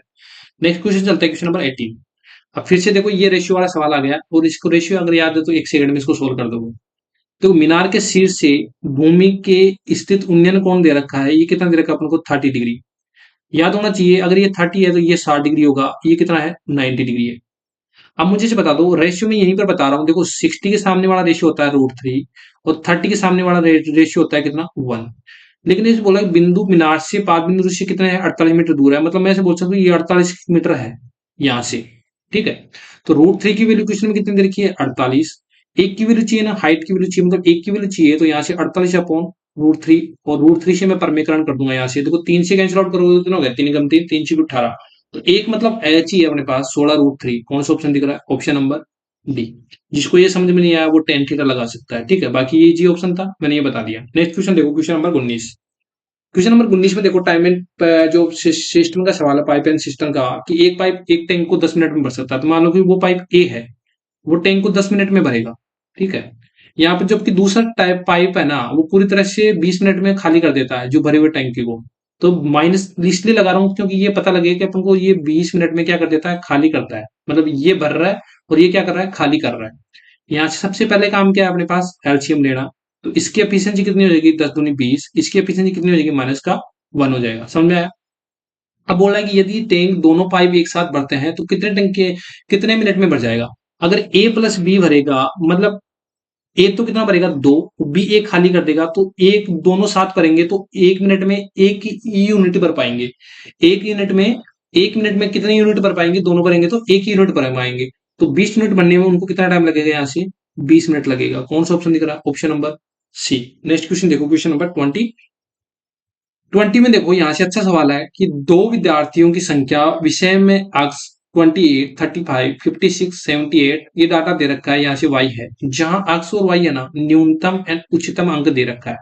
नेक्स्ट क्वेश्चन चलता है, क्वेश्चन नंबर 18। अब फिर से देखो ये रेशियो वाला सवाल आ गया, और इसको रेशियो अगर याद है तो 1 सेकंड में इसको सोल्व कर दोगे। तो मीनार के शीर्ष से भूमि के स्थित उन्नयन कोण दे रखा है, ये कितना दे रखा है अपन को, 30 डिग्री। याद होना चाहिए, अगर ये 30 है तो ये 60 डिग्री होगा, ये कितना है, 90 डिग्री है। अब मुझे इसे बता दो, रेशियो में यहीं पर बता रहा हूं, देखो 60 के सामने वाला रेशियो होता है √3, और 30 के सामने वाला रेशियो होता है कितना, 1। लेकिन इसे बोला बिंदु मीनार से पाद बिंदु से कितना है, 48 मीटर दूर है, मतलब मैं ऐसे बोल सकता हूँ ये 48 मीटर है यहाँ से, ठीक है। तो √3 की वैल्यू क्वेश्चन में कितनी दे रखी है, 48। एक की वैल्यू चाहिए ना, हाइट की वैल्यू चाहिए, मतलब एक की वैल्यू चाहिए, तो यहाँ से 48/√3, और √3 से मैं परमीकरण कर दूंगा, यहाँ से देखो 3 से कैंसिल आउट करोगे तो कितना हो गया, 3 × 3 3 × 18, तो एक मतलब एच ही है अपने पास, 16√3। कौन सा ऑप्शन दिख रहा है, ऑप्शन नंबर डी। जिसको ये समझ में नहीं आया वो tan थीटा लगा सकता है, ठीक है। बाकी ये जी ऑप्शन था, मैंने ये बता दिया। नेक्स्ट क्वेश्चन देखो, क्वेश्चन नंबर 19। क्वेश्चन नंबर 19 में देखो टाइम एंड जो सिस्टम का सवाल है, पाइप एंड सिस्टम का, कि एक पाइप एक टैंक को 10 मिनट में भर सकता है। तो मान लो कि वो पाइप ए है, वो टैंक को 10 मिनट में भरेगा, ठीक है। यहाँ पे जबकि दूसरा टाइप पाइप है ना, वो पूरी तरह से 20 मिनट में खाली कर देता है जो भरे हुए टैंक को। तो माइनस इसलिए लगा रहा हूँ क्योंकि ये पता लगे कि अपन को ये 20 मिनट में क्या कर देता है, खाली करता है। मतलब ये भर रहा है और ये क्या कर रहा है, खाली कर रहा है। यहाँ से सबसे पहले काम क्या है अपने पास, एलसीएम लेना। तो इसकी एफिशिएंसी कितनी हो जाएगी, 10 दूनी 20। इसकी एफिशिएंसी कितनी हो जाएगी, माइनस का 1 हो जाएगा। समझ में आया। अब बोल रहा है कि यदि टैंक दोनों पाइप एक साथ भरते हैं तो कितने टैंक के कितने मिनट में भर जाएगा। अगर ए प्लस बी भरेगा, मतलब ए तो कितना भरेगा, 2, बी एक खाली कर देगा, तो एक दोनों साथ भरेंगे तो 1 मिनट में एक ही यूनिट भर पाएंगे। एक यूनिट में 1 मिनट में कितने यूनिट भर पाएंगे, दोनों भरेंगे तो एक ही यूनिट भर पाएंगे। तो 20 मिनट भरने में उनको कितना टाइम लगेगा, यहाँ से 20 मिनट लगेगा। कौन सा ऑप्शन दिख रहा है, option number C. Next question देखो, क्वेश्चन नंबर 20 में देखो, यहाँ से अच्छा सवाल है कि दो विद्यार्थियों की संख्या विषय में अक्स 28, 35, 56, 78 ये डाटा दे रखा है, यहाँ से वाई है। जहां अक्स और वाई है ना, न्यूनतम एंड उच्चतम अंक दे रखा है।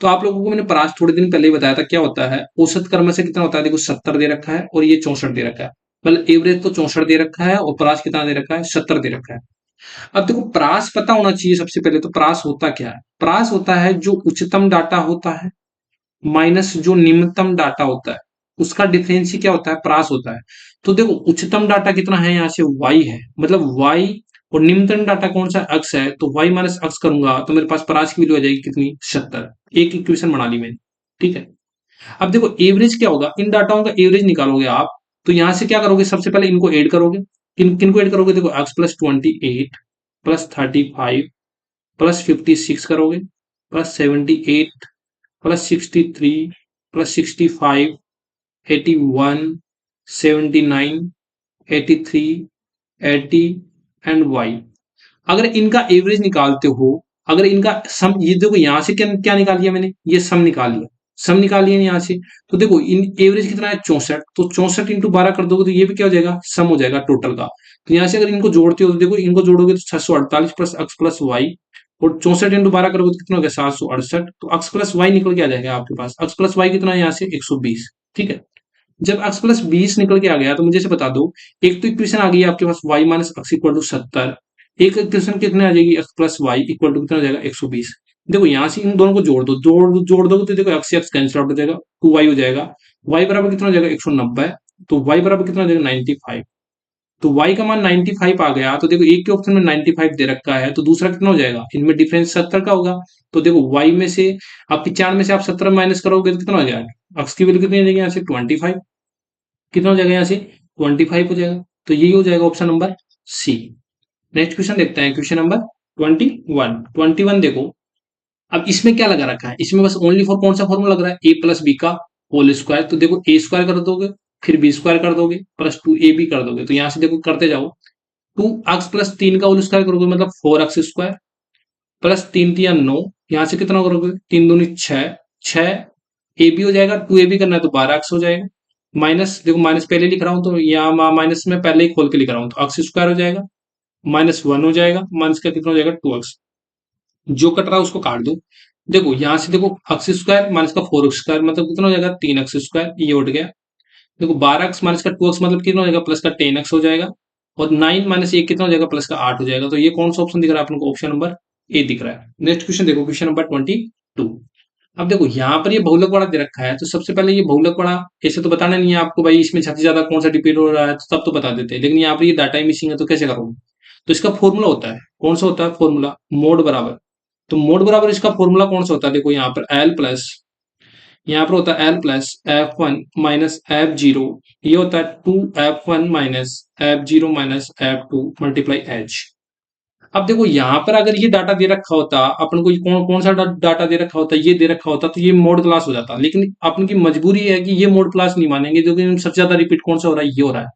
तो आप लोगों को मैंने प्रास थोड़े दिन पहले ही बताया था क्या होता है, औसत कर्म से कितना होता है, देखो 70 दे रखा है और ये 64 दे रखा है। मतलब एवरेज तो 64 दे रखा है और प्रास कितना दे रखा है, 70 दे रखा है। अब देखो प्रास पता होना चाहिए सबसे पहले। तो प्रास होता क्या है, प्रास होता है जो उच्चतम डाटा होता है माइनस जो निम्नतम डाटा होता है, उसका डिफरेंस ही क्या होता है, प्रास होता है। तो देखो उच्चतम डाटा कितना है, यहाँ से y है, मतलब y, और निम्नतम डाटा कौन सा, x है। तो y माइनस x करूंगा तो मेरे पास प्रास की वैल्यू आ जाएगी कितनी, 76। एक इक्वेशन बना ली मैंने, ठीक है। अब देखो एवरेज क्या होगा, इन डाटाओं का एवरेज निकालोगे आप। तो यहां से क्या करोगे, सबसे पहले इनको ऐड करोगे। किन को ऐड करोगे, देखो x प्लस 28 प्लस 35 प्लस 56 करोगे, plus 78 plus 63 plus 65, 81, 79, 83, 80 and Y. अगर इनका एवरेज निकालते हो, अगर इनका सम, ये देखो यहां से क्या क्या निकाल लिया मैंने, ये सम निकाल लिया। सम निकाल लिया यहाँ से। तो देखो इन एवरेज कितना है, 64। तो 64 इंटू 12 कर दोगे तो ये भी क्या हो जाएगा, सम हो जाएगा टोटल का। तो यहाँ से अगर इनको जोड़ते हो तो देखो इनको जोड़ोगे तो 648 प्लस एक्स प्लस वाई, और 64 इंटू 12 करोगे तो कितना हो गया, 768। तो एक्स प्लस वाई निकल के आ जाएगा आपके पास। एक्स प्लस वाई कितना है यहाँ से, 120, ठीक है। जब x प्लस 20 निकल के आ गया तो मुझे से बता दो, एक तो इक्वेशन आ गई है आपके पास y minus X equal to 70। एक इक्वेशन कितने आ जाएगी, x plus Y equal to कितना हो जाएगा, 120। देखो यहाँ से इन दोनों को जोड़ दो, जोड़ दोगे तो देखो x से x कैंसिल आउट हो जाएगा, 2y हो जाएगा। y बराबर कितना हो जाएगा, 190। तो y बराबर कितना हो जाएगा, 95। तो y का मान 95 आ गया। तो देखो एक के ऑप्शन में 95 दे रखा है, तो दूसरा कितना हो जाएगा, इनमें डिफरेंस 70 का होगा। तो देखो y में से आप 95 में से आप 70 माइनस करोगे तो कितना हो जाएगा, x की वैल्यू कितनी हो जाएगी यहाँ से, 25। कितना हो जाएगा यहाँ से, 25 हो जाएगा। तो यही हो जाएगा option number C. Next question देखते हैं, क्वेश्चन नंबर 21 देखो। अब इसमें क्या लगा रखा है, इसमें बस ओनली फॉर कौन सा फॉर्मूला लग रहा है, ए प्लस बी का होल स्क्वायर। तो देखो ए स्क्वायर कर दोगे, फिर बी स्क्वायर कर दोगे, प्लस 2ab कर दोगे। तो यहाँ से देखो करते जाओ, 2x प्लस 3 का होल स्क्वायर करोगे मतलब 4x स्क्वायर, प्लस 3 3 9, यहाँ से कितना करोगे, 3 दूनी 6, 6 ए बी हो जाएगा, 2ab करना है तो 12x हो जाएगा। माइनस, देखो माइनस पहले लिख रहा हूं तो यहाँ माइनस में पहले ही खोल के लिख रहा हूं, तो एक्स स्क्वायर हो जाएगा, -1 हो जाएगा, माइनस का कितना हो जाएगा, 2x। जो कट रहा है उसको काट दो। देखो यहाँ से देखो एक्स स्क्वायर माइनस का 4x स्क्वायर मतलब कितना हो जाएगा, 3x स्क्वायर, ये उठ गया। देखो 12x माइनस का 2x मतलब कितना हो जाएगा, प्लस का 10x हो जाएगा। और 9 माइनस 1 कितना हो जाएगा, प्लस का 8 हो जाएगा। तो ये कौन सा ऑप्शन दिख रहा है अपन को, ऑप्शन नंबर ए दिख रहा है। नेक्स्ट क्वेश्चन देखो, क्वेश्चन नंबर 22। अब देखो यहाँ पर ये बहुलक वाला दे रखा है, तो सबसे पहले ये बहुलक वाला ऐसे तो बताना नहीं है आपको भाई, इसमें सबसे ज्यादा कौन सा रिपीट हो रहा है तो तब तो बता देते हैं, लेकिन यहाँ पर ये डाटा ही मिसिंग है तो कैसे करोगे। तो इसका फॉर्मूला होता है, कौन सा होता है फॉर्मूला, मोड बराबर। तो मोड बराबर इसका फॉर्मूला कौन सा होता है, देखो यहाँ पर एल प्लस, यहाँ पर होता है L plus F1 minus F0, ये होता है 2F1 minus F0 minus F2 multiply H। अब देखो यहाँ पर अगर ये डाटा दे रखा होता, अपन को कौन कौन सा डाटा दे रखा होता, ये दे रखा होता तो ये मोड क्लास हो जाता। लेकिन अपन की मजबूरी है कि ये मोड क्लास नहीं मानेंगे, क्योंकि सबसे ज्यादा रिपीट कौन सा हो रहा है, ये हो रहा है,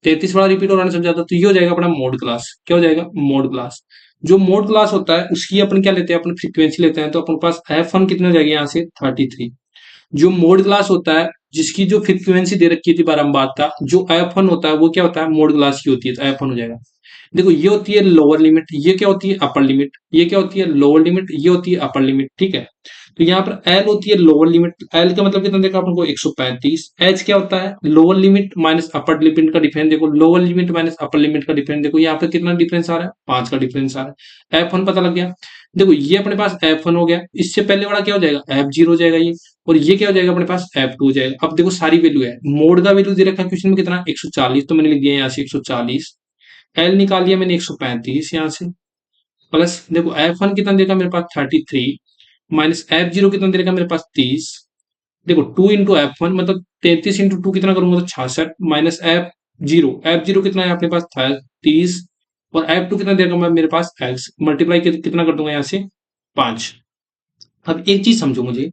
33 वाला रिपीट हो रहा है सबसे ज्यादा। तो ये हो जाएगा अपना मोड क्लास, क्या हो जाएगा, मोड क्लास। जो मोड क्लास होता है उसकी अपन क्या लेते हैं, अपन फ्रीक्वेंसी लेते हैं। तो अपन पास F1 कितने हो जाएगा यहाँ से, 33। जो मोड क्लास होता है जिसकी जो फ्रीक्वेंसी दे रखी थी बारम्बार था, जो F1 होता है वो क्या होता है, मोड क्लास की होती है, तो F1 हो जाएगा। देखो ये होती है लोअर लिमिट, ये क्या होती है, अपर लिमिट, ये क्या होती है, लोअर लिमिट, ये होती है अपर लिमिट, ठीक है। तो यहाँ पर एल होती है लोअर लिमिट, एल का मतलब कितना देखा अपन को 135। एच क्या होता है, lower limit minus upper limit का डिफरेंस। देखो lower limit minus upper limit का डिफरेंस, देखो यहाँ पे कितना डिफरेंस आ रहा है, 5 का डिफरेंस आ रहा है। F1 पता लग गया। देखो ये अपने पास F1 हो गया, इससे पहले वाला क्या हो जाएगा, F0 हो जाएगा ये, और ये क्या हो जाएगा अपने पास F2 हो जाएगा। अब देखो सारी वैल्यू है, मोड का वैल्यू दे रखा है क्वेश्चन में कितना 140, तो मैंने लिख दिया यहाँ से 140। एल निकाल लिया मैंने 135 यहाँ से, प्लस देखो F1 कितना देगा मेरे पास 33, माइनस F0 कितना देगा मेरे पास 30। देखो 2 इंटू F1 मतलब 33 इंटू 2 कितना करूंगा तो 66, माइनस F0 कितना है अपने पास 30, और F2 कितना देगा मैं मेरे पास x, मल्टीप्लाई कितना कर दूंगा यहाँ से 5। अब एक चीज समझो मुझे,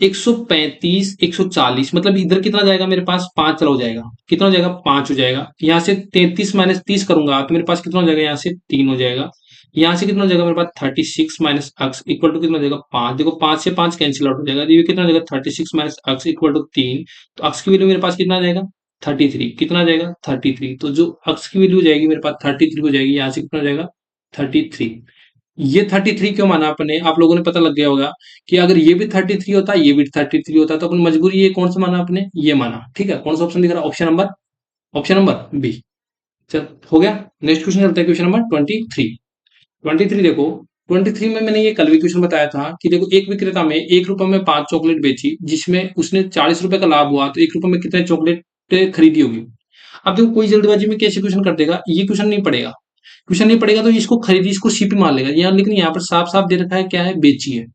135 140 मतलब इधर कितना जाएगा मेरे पास 5 चला हो जाएगा, कितना हो जाएगा 5 हो जाएगा। यहाँ से 33 माइनस 30 करूंगा तो मेरे पास कितना हो जाएगा, यहाँ से 3 हो जाएगा। यहाँ से कितना हो जाएगा मेरे पास 36 माइनस अक्स इक्वल टू कितना हो जाएगा 5। देखो 5 से 5 कैंसिल आउट हो जाएगा, तो ये कितना हो जाएगा 36 माइनस अक्स इक्वल टू 3। तो अक्स की वैल्यू मेरे पास कितना आ जाएगा 33, कितना आ जाएगा 33। तो जो अक्स की वैल्यू हो जाएगी मेरे पास 33 हो जाएगी, यहाँ से कितना हो जाएगा 33। ये 33 क्यों माना आपने, आप लोगों ने पता लग गया होगा कि अगर ये भी 33 होता ये भी 33 होता, तो अपन मजबूरी ये कौन सा माना आपने, ये माना। ठीक है, कौन सा ऑप्शन दिख रहा है, ऑप्शन नंबर बी। चल हो गया। नेक्स्ट क्वेश्चन चलते हैं, क्वेश्चन नंबर 23। 23 देखो, 23 में मैंने ये कल भी क्वेश्चन बताया था कि देखो एक विक्रेता में 1 रुपए में 5 चॉकलेट बेची, जिसमें उसने 40 रुपए का लाभ हुआ, तो 1 रुपए में कितने चॉकलेट खरीदी होगी। अब देखो कोई जल्दबाजी में कैसे क्वेश्चन कर देगा, ये क्वेश्चन नहीं पड़ेगा, क्वेश्चन नहीं पड़ेगा तो इसको खरीदी, इसको सीपी मान लेगा यहाँ, लेकिन यहाँ पर साफ साफ दे रखा है क्या है, बेची है।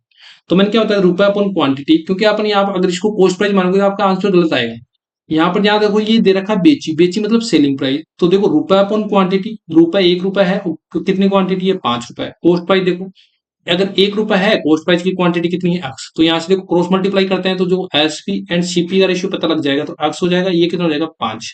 तो मैंने क्या होता है रुपए अपॉन क्वांटिटी, क्योंकि अपन यहाँ पर अगर इसको कॉस्ट प्राइस मानोगे तो आपका आंसर गलत आएगा। यहाँ पर यहाँ देखो ये दे रखा है बेची, बेची मतलब सेलिंग प्राइस, तो देखो रुपए अपॉन क्वांटिटी, रुपए 1 रुपए है तो कितनी क्वांटिटी है 5 रुपए। कॉस्ट प्राइस देखो अगर 1 रुपए है, कॉस्ट प्राइस की क्वांटिटी कितनी है एक्स, तो यहाँ से देखो क्रॉस मल्टीप्लाई करते हैं तो जो एसपी एंड सीपी का रेशियो पता लग जाएगा, तो एक्स हो जाएगा, ये कितना हो जाएगा 5।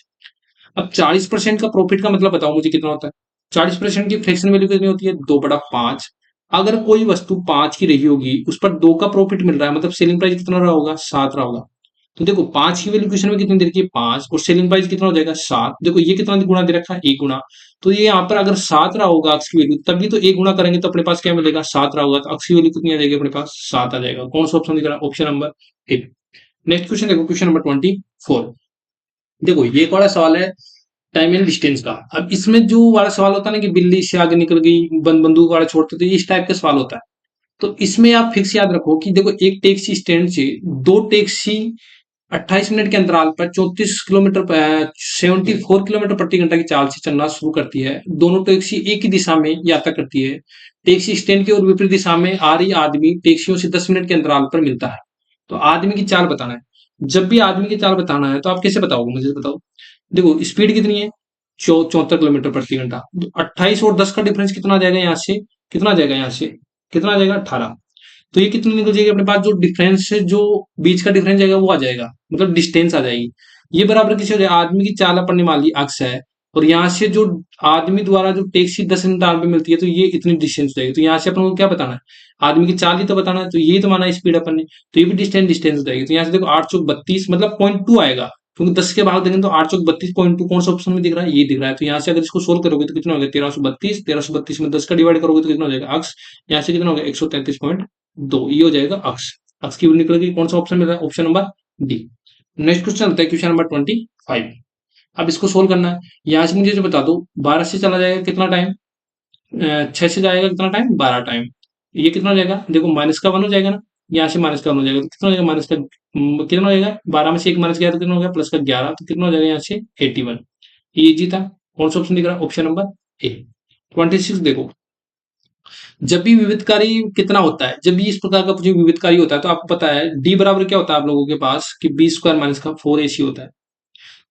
अब 40% का प्रॉफिट का मतलब बताओ मुझे कितना होता है। 40% की फ्रैक्शन वैल्यू कितनी होती है 2/5। अगर कोई वस्तु 5 की रही होगी, उस पर 2 का प्रॉफिट मिल रहा है, मतलब सेलिंग प्राइस कितना रहा होगा 7 रहा होगा। तो देखो 5 की वैल्यू क्वेश्चन में कितनी दे रखी है 5, और सेलिंग प्राइस कितना हो जाएगा 7। देखो ये कितना गुना दे रखा है 1 गुना, तो ये यहाँ पर अगर 7 रहा होगा अक्स की वैल्यू, तभी तो 1 गुना करेंगे तो अपने पास क्या मिलेगा 7 रहा होगा, तो अक्स की वैल्यू कितनी आ जाएगी अपने पास 7 आ जाएगा। कौन सा ऑप्शन दिख रहा है, option number A. Next question देखो, क्वेश्चन नंबर 24। देखो ये एक बड़ा सवाल है टाइम एंड डिस्टेंस का। अब इसमें जो वाला सवाल होता है ना कि बिल्ली इससे आगे निकल गई, बंदूक वाला छोड़ते, तो इस टाइप का सवाल होता है। तो इसमें आप फिक्स याद रखो कि देखो एक टैक्सी स्टैंड से 2 टैक्सी 28 मिनट के अंतराल पर 74 किलोमीटर प्रति घंटा की चाल से चलना शुरू करती है। दोनों टैक्सी एक ही दिशा में यात्रा करती है। टैक्सी स्टैंड की और विपरीत दिशा में आ रही आदमी टैक्सियों से 10 मिनट के अंतराल पर मिलता है। तो आदमी की चाल बताना है। जब भी आदमी की चाल बताना है तो आप कैसे बताओगे, मुझे बताओ। देखो स्पीड कितनी है 74 किलोमीटर प्रति घंटा, तो 28 और 10 का डिफरेंस कितना आ जाएगा यहाँ से, कितना आ जाएगा यहाँ से, कितना आ जाएगा 18। तो ये कितनी निकल जाएगी अपने पास, जो डिफरेंस है जो बीच का डिफरेंस जाएगा वो आ जाएगा, मतलब डिस्टेंस आ जाएगी। ये बराबर किसी हो जाएगा, आदमी की चाल अपन ने मान ली अक्स है, और यहाँ से जो आदमी द्वारा जो टैक्सी 10 मिनट पे मिलती है, तो ये इतनी डिस्टेंस हो जाएगी। तो यहाँ से अपन को क्या बताना है, आदमी की चाल ही तो बताना है, तो ये तो माना स्पीड अपन ने, तो ये भी डिस्टेंस डिस्टेंस हो जाएगी। तो यहाँ से देखो 8 चौक 32 मतलब 0.2 आएगा, क्योंकि 10 के भाग देंगे तो 8 चौक 32 0.2 कौन सा ऑप्शन में दिख रहा है, ये दिख रहा है। तो यहाँ से अगर इसको सोल्व करोगे तो कितना हो गया 1332, 1332 में 10 का डिवाइड करोगे तो कितना हो जाएगा अक्स, यहाँ से कितना हो गया 133.2, ये हो जाएगा अक्स। अक्स की वैल्यू निकलेगी, कौन सा ऑप्शन मिल रहा है, option number D. Next question चलता है, क्वेश्चन नंबर 25। अब इसको सोल्व करना है। यहाँ से मुझे जो बता दो 12 से चला जाएगा कितना टाइम, 6 से जाएगा कितना टाइम 12 टाइम, ये कितना हो जाएगा, देखो माइनस का 1 हो जाएगा ना, यहाँ से माइनस का 1 हो जाएगा, तो कितना हो जाएगा माइनस का कितना हो जाएगा 12 में से 1 माइनस किया तो कितना हो गया प्लस का 11, तो कितना हो जाएगा यहाँ से 81। ये इजी था। कौन सा ऑप्शन दिख रहा है, ऑप्शन नंबर ए। 26 देखो, जब भी विविधकारी कितना होता है, जब भी इस प्रकार का कुछ विविधकारी होता है, तो आपको पता है डी बराबर क्या होता है आप लोगों के पास कि बी स्क्वायर माइनस का 4ac होता है।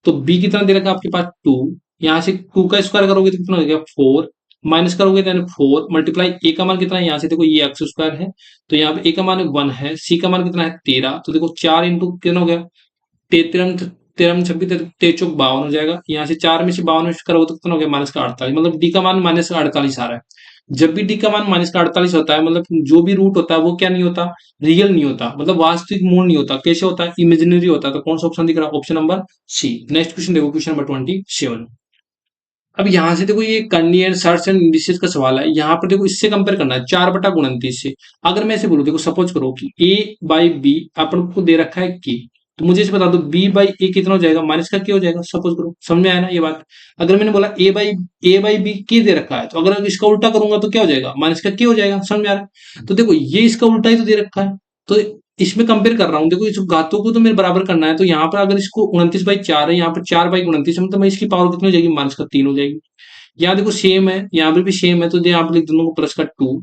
तो बी कितना दे रखा है आपके पास 2, यहाँ से 2 का स्क्वायर करोगे तो कितना हो गया 4, माइनस करोगे तो 4 मल्टीप्लाई ए का मान कितना है, यहाँ से देखो ये एक्स स्क्वायर है, तो यहाँ पे ए का मान 1 है, सी का मान कितना है 13, तो देखो 4 इंटू कितना हो गया 13 13 छब्बीस 13 चौक 52 हो जाएगा। यहाँ से 4 में से 52 करोगे तो कितना हो गया माइनस का 48, मतलब डी का मान माइनस का 48 आ रहा है। जब भी डी का मान माइनस का 48 होता है, मतलब जो भी रूट होता है वो क्या नहीं होता, रियल नहीं होता, मतलब वास्तविक मूल नहीं होता, कैसे होता है इमेजिनरी होता है। तो कौन सा ऑप्शन दिख रहा है, option number C. Next question देखो, क्वेश्चन नंबर 27। अब यहाँ से देखो ये करनी है सर्च एंड इंडिसेस का सवाल है, यहाँ पर देखो इससे कंपेयर करना है 4/29 से। अगर मैं ऐसे बोलूँ, देखो सपोज करो कि ए बाई बी अपन को दे रखा है के, तो मुझे इसे बता दो बी बाई ए कितना हो जाएगा, माइनस का के हो जाएगा। सपोज करो, समझ में आया ना ये बात। अगर मैंने बोला ए बाई बी के दे रखा है, तो अगर इसका उल्टा करूंगा तो क्या हो जाएगा, माइनस का के हो जाएगा। समझ में आ रहा है। तो देखो ये इसका उल्टा ही तो दे रखा है, तो इसमें कंपेयर कर रहा हूँ। देखो इस घातों को तो मेरे बराबर करना है, तो यहाँ पर अगर इसको 29/4 है, यहाँ पर 4/29 है, मतलब इसकी पावर कितनी हो जाएगी, माइनस का 3 हो जाएगी। यहाँ देखो सेम है, यहाँ पर भी सेम है, तो यहाँ पर लिख दूंगा प्लस का 2।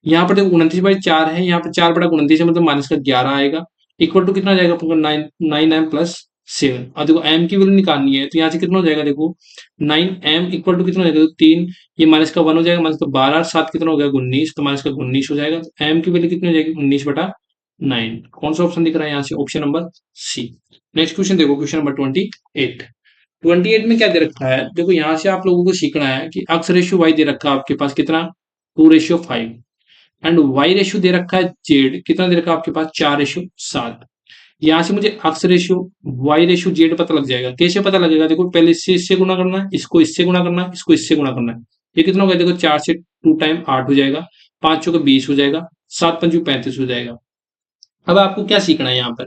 यहाँ पर देखो 29/4 है, यहाँ पर 4/29 है, मतलब माइनस का 11 आएगा। इक्वल टू कितना जाएगा आपका, 9 9m+7। और देखो एम की वैल्यू निकालनी है, तो यहाँ से कितना हो जाएगा, देखो 9m इक्वल टू कितना हो जाएगा, तो 3। ये माइनस का 1 हो जाएगा, माइनस का 12, 7 कितना हो गया, 19, तो माइनस का 19 हो जाएगा। तो एम की वैल्यू कितनी हो जाएगी, 19/9। कौन सा ऑप्शन दिख रहा है यहाँ से, option number C. Next question देखो, क्वेश्चन नंबर 28। 28 में क्या दे रखा है, देखो यहाँ से आप लोगों को सीखना है कि एक्स रेशियो वाई दे रखा है आपके पास कितना, 2/5। एंड वाई रेशियो दे रखा है जेड, कितना दे रखा है आपके पास, 4/7। यहाँ से मुझे X ratio Y ratio Z पता लग जाएगा। कैसे पता लगेगा, देखो पहले इससे गुना करना है, इसको इससे गुना करना है, इसको इससे गुना करना है। ये कितना होगा, देखो 4 से 2 टाइम 8 हो जाएगा, 5 चौके 20 हो जाएगा, 7 पंचू 35 हो जाएगा। अब आपको क्या सीखना है यहाँ पर,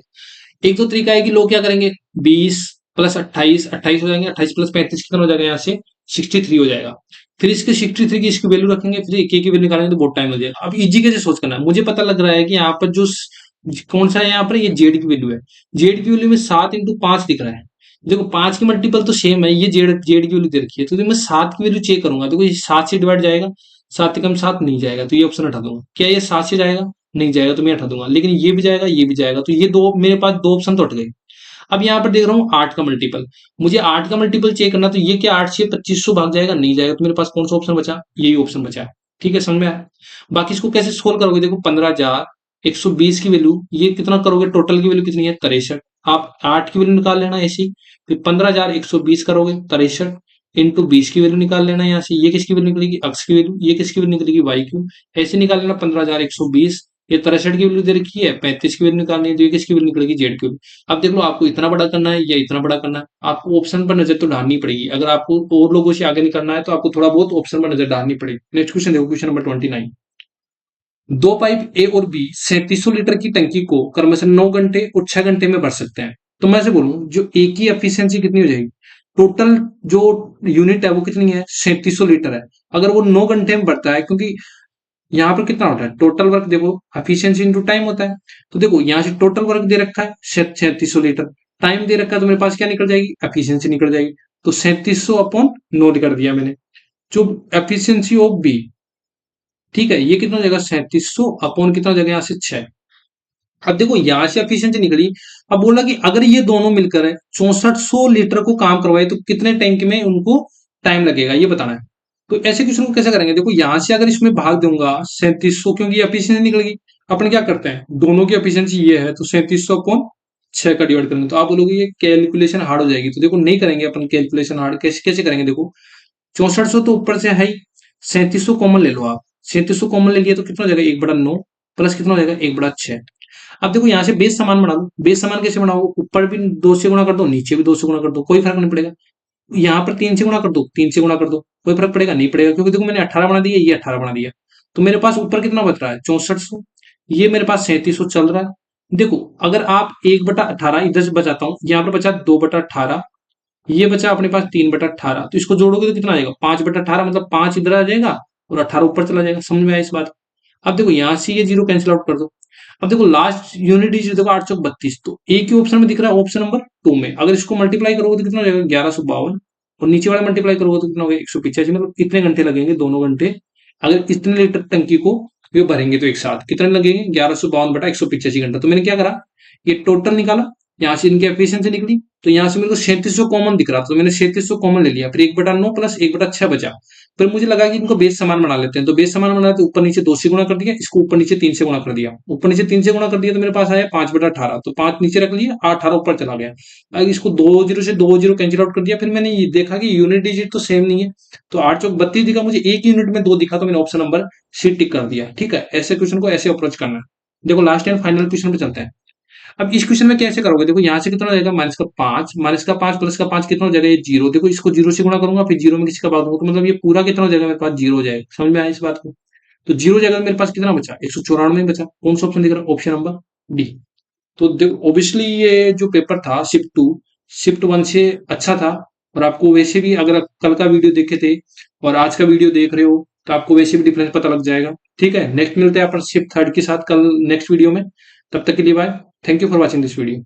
एक तो तरीका है कि लोग क्या करेंगे, 20 + 28, 28 हो जाएंगे, 28 + 35 कितना हो जाएगा, यहाँ से 63 हो जाएगा। फिर इसके 63 की इसकी वैल्यू रखेंगे, फिर एक की वैल्यू निकालेंगे, तो बहुत टाइम हो जाएगा। अब इजी कैसे सोच करना है, मुझे पता लग रहा है कि यहाँ पर जो कौन सा है, यहाँ पर ये जेड की वैल्यू है। जेड की वैल्यू में 7 × 5 दिख रहा है। देखो 5 की मल्टीपल तो सेम है, ये जेड जेड की वैल्यू दे रखी है, तो मैं 7 की वैल्यू चेक करूंगा। देखो ये 7 से डिवाइड जाएगा, 7 × 7 नहीं जाएगा, तो ये ऑप्शन हटा दूंगा। क्या ये 7 से जाएगा, नहीं जाएगा, तो मैं हटा दूंगा। लेकिन ये भी जाएगा, ये भी जाएगा, तो ये दो मेरे पास दो ऑप्शन तो हट गए। अब यहाँ पर देख रहा हूँ 8 का मल्टीपल, मुझे 8 का मल्टीपल चेक करना, तो ये क्या 8 से 2500 भाग जाएगा, नहीं जाएगा, तो मेरे पास कौन सा ऑप्शन बचा, यही ऑप्शन बचा है। ठीक है, समझ में आया। बाकी इसको कैसे सोल्व करोगे, देखो 15,120 की वैल्यू, ये कितना करोगे, टोटल की वैल्यू कितनी है, 63। आप 8 की वैल्यू निकाल लेना ऐसी, फिर 15,120 करोगे, 63 इंटू 20 की वैल्यू निकाल लेना यहाँ से, ये किसकी वैल्यू निकलेगी, एक्स की वैल्यू, ये किसकी वैल्यू निकलेगी, वाई की। ऐसे निकाल लेना 15,120, ये 63 की वैल्यू दे रखी है, 35 की वैल्यू निकालनी है, तो ये किसकी वैल्यू निकलेगी, जेड की वैल्यू। अब देख लो आपको इतना बड़ा करना है या इतना बड़ा करना है, आपको ऑप्शन पर नजर तो डालनी पड़ेगी। अगर आपको और लोगों से आगे निकलना है, तो आपको थोड़ा बहुत ऑप्शन पर नजर डालनी पड़ेगी। नेक्स्ट क्वेश्चन देखो, क्वेश्चन नंबर 29। दो पाइप ए और बी 3700 लीटर की टंकी को क्रमशः 9 घंटे और 6 घंटे में भर सकते हैं। तो मैं से बोलूं, जो ए की एफिशिएंसी कितनी हो जाएगी, टोटल जो यूनिट है वो कितनी है, 3700 लीटर है। अगर वो 9 घंटे में भरता है, क्योंकि यहाँ पर कितना होता है, टोटल वर्क देखो, एफिशिएंसी इंटू टाइम होता है। तो देखो यहाँ से टोटल वर्क दे रखा है 3700 लीटर, टाइम दे रखा है, तो मेरे पास क्या निकल जाएगी, एफिशिएंसी निकल जाएगी। तो 3700/9 कर दिया मैंने। जो एफिशिएंसी ऑफ बी, ठीक है, ये कितना हो जाएगा, 3700 कितना हो जाएगा, यहाँ से 6। अब देखो यहाँ से एफिशिएंसी निकली। अब बोला कि अगर ये दोनों मिलकर 6400 लीटर को काम करवाए, तो कितने टैंक में उनको टाइम लगेगा, ये बताना है। तो ऐसे क्वेश्चन को कैसे करेंगे, देखो यहाँ से अगर इसमें भाग दूंगा 3700, क्योंकि एफिशिएंसी निकलेगी। अपन क्या करते हैं, दोनों की एफिशिएंसी ये है, तो 3700/6 का डिवाइड करेंगे। तो आप बोलोगे ये कैलकुलेशन हार्ड हो जाएगी, तो देखो नहीं करेंगे अपन कैलकुलेशन हार्ड। कैसे कैसे करेंगे, देखो 6400 तो ऊपर से है ही, 3700 कॉमन ले लो आप। 3700 कॉमन ले लिया तो कितना हो जाएगा, 1/9 प्लस कितना हो जाएगा, 1/6। अब देखो यहाँ से बेस समान बना लो। बेस समान कैसे बनाओ, ऊपर भी 2 से गुणा कर दो, नीचे भी 2 से गुणा कर दो, कोई फर्क नहीं पड़ेगा। यहाँ पर 3 से गुणा कर दो, 3 से गुणा कर दो, कोई फर्क पड़ेगा नहीं पड़ेगा, क्योंकि देखो मैंने 18 बना दिया, ये 18 बना दिया। तो मेरे पास ऊपर कितना बच रहा है, 6400। ये मेरे पास 3700 चल रहा है। देखो अगर आप 1/18 इधर से बचाता हूँ, यहाँ पर बचा 2/18, ये बचा अपने पास 3/18, तो इसको जोड़ोगे तो कितना आ जाएगा, 5/18, मतलब 5 इधर आ जाएगा और 18 ऊपर चला जाएगा। समझ में आया इस बात। अब देखो यहाँ से ये जीरो कैंसिल आउट कर दो। अब देखो लास्ट यूनिट डिजिट देखो 832, तो एक ही ऑप्शन में दिख रहा है, ऑप्शन नंबर 2 में। अगर इसको मल्टीप्लाई करोगे तो कितना हो जाएगा, 1152, और नीचे वाला मल्टीप्लाई करोगे तो कितना हो गया, 185। मतलब कितने घंटे लगेंगे, दोनों घंटे। अगर इतने लीटर टंकी को ये भरेंगे तो एक साथ कितने लगेंगे, 1152/185 घंटा। तो मैंने क्या करा, ये टोटल निकाला, यहाँ से इनकी एफिशिएंसी निकली, तो यहाँ से मेरे को 3700 कॉमन दिख रहा था, तो मैंने 3700 कॉमन ले लिया। फिर 1/9 प्लस 1/6 बचा। फिर मुझे लगा कि इनको बेस समान बना लेते हैं, तो बेस समान बनाया तो ऊपर नीचे 2 से गुणा कर दिया, इसको ऊपर नीचे 3 से गुणा कर दिया। ऊपर नीचे 3 से गुणा कर दिया तो मेरे पास आया 5/18, तो 5 नीचे रख लिया, 18 ऊपर चला गया। अगर इसको 2 जीरो से 2 जीरो कैंसिल आउट कर दिया, फिर मैंने ये देखा कि यूनिट डिजिट तो सेम नहीं है, तो 8 चौक 32 दिखा, मुझे एक यूनिट में 2 दिखा, तो मैंने ऑप्शन नंबर सी टिक कर दिया। ठीक है, ऐसे क्वेश्चन को ऐसे अप्रोच करना है। देखो लास्ट एंड फाइनल क्वेश्चन पे चलते हैं। अब इस क्वेश्चन में कैसे करोगे, देखो यहाँ से कितना हो जाएगा -5, -5 +5 कितना हो जाएगा, ये 0, देखो इसको 0 से गुणा करूंगा फिर 0 में किसी का भाग दूंगा, तो मतलब ये पूरा कितना हो जाएगा मेरे पास, 0 हो जाएगा। समझ में आया इस बात को? तो 0 जगह मेरे पास कितना बचा, 194 बचा। कौन सा ऑप्शन दिख रहा है, ऑप्शन नंबर डी। तो ऑब्वियसली ये जो पेपर था शिफ्ट 1 से अच्छा था, और आपको वैसे भी अगर आप कल का वीडियो देखे थे और आज का वीडियो देख रहे हो तो आपको वैसे भी डिफरेंस पता लग जाएगा। ठीक है, नेक्स्ट मिलते हैं अपन शिफ्ट 3 के साथ कल नेक्स्ट वीडियो में। तब तक के लिए bye. Thank you for watching this video.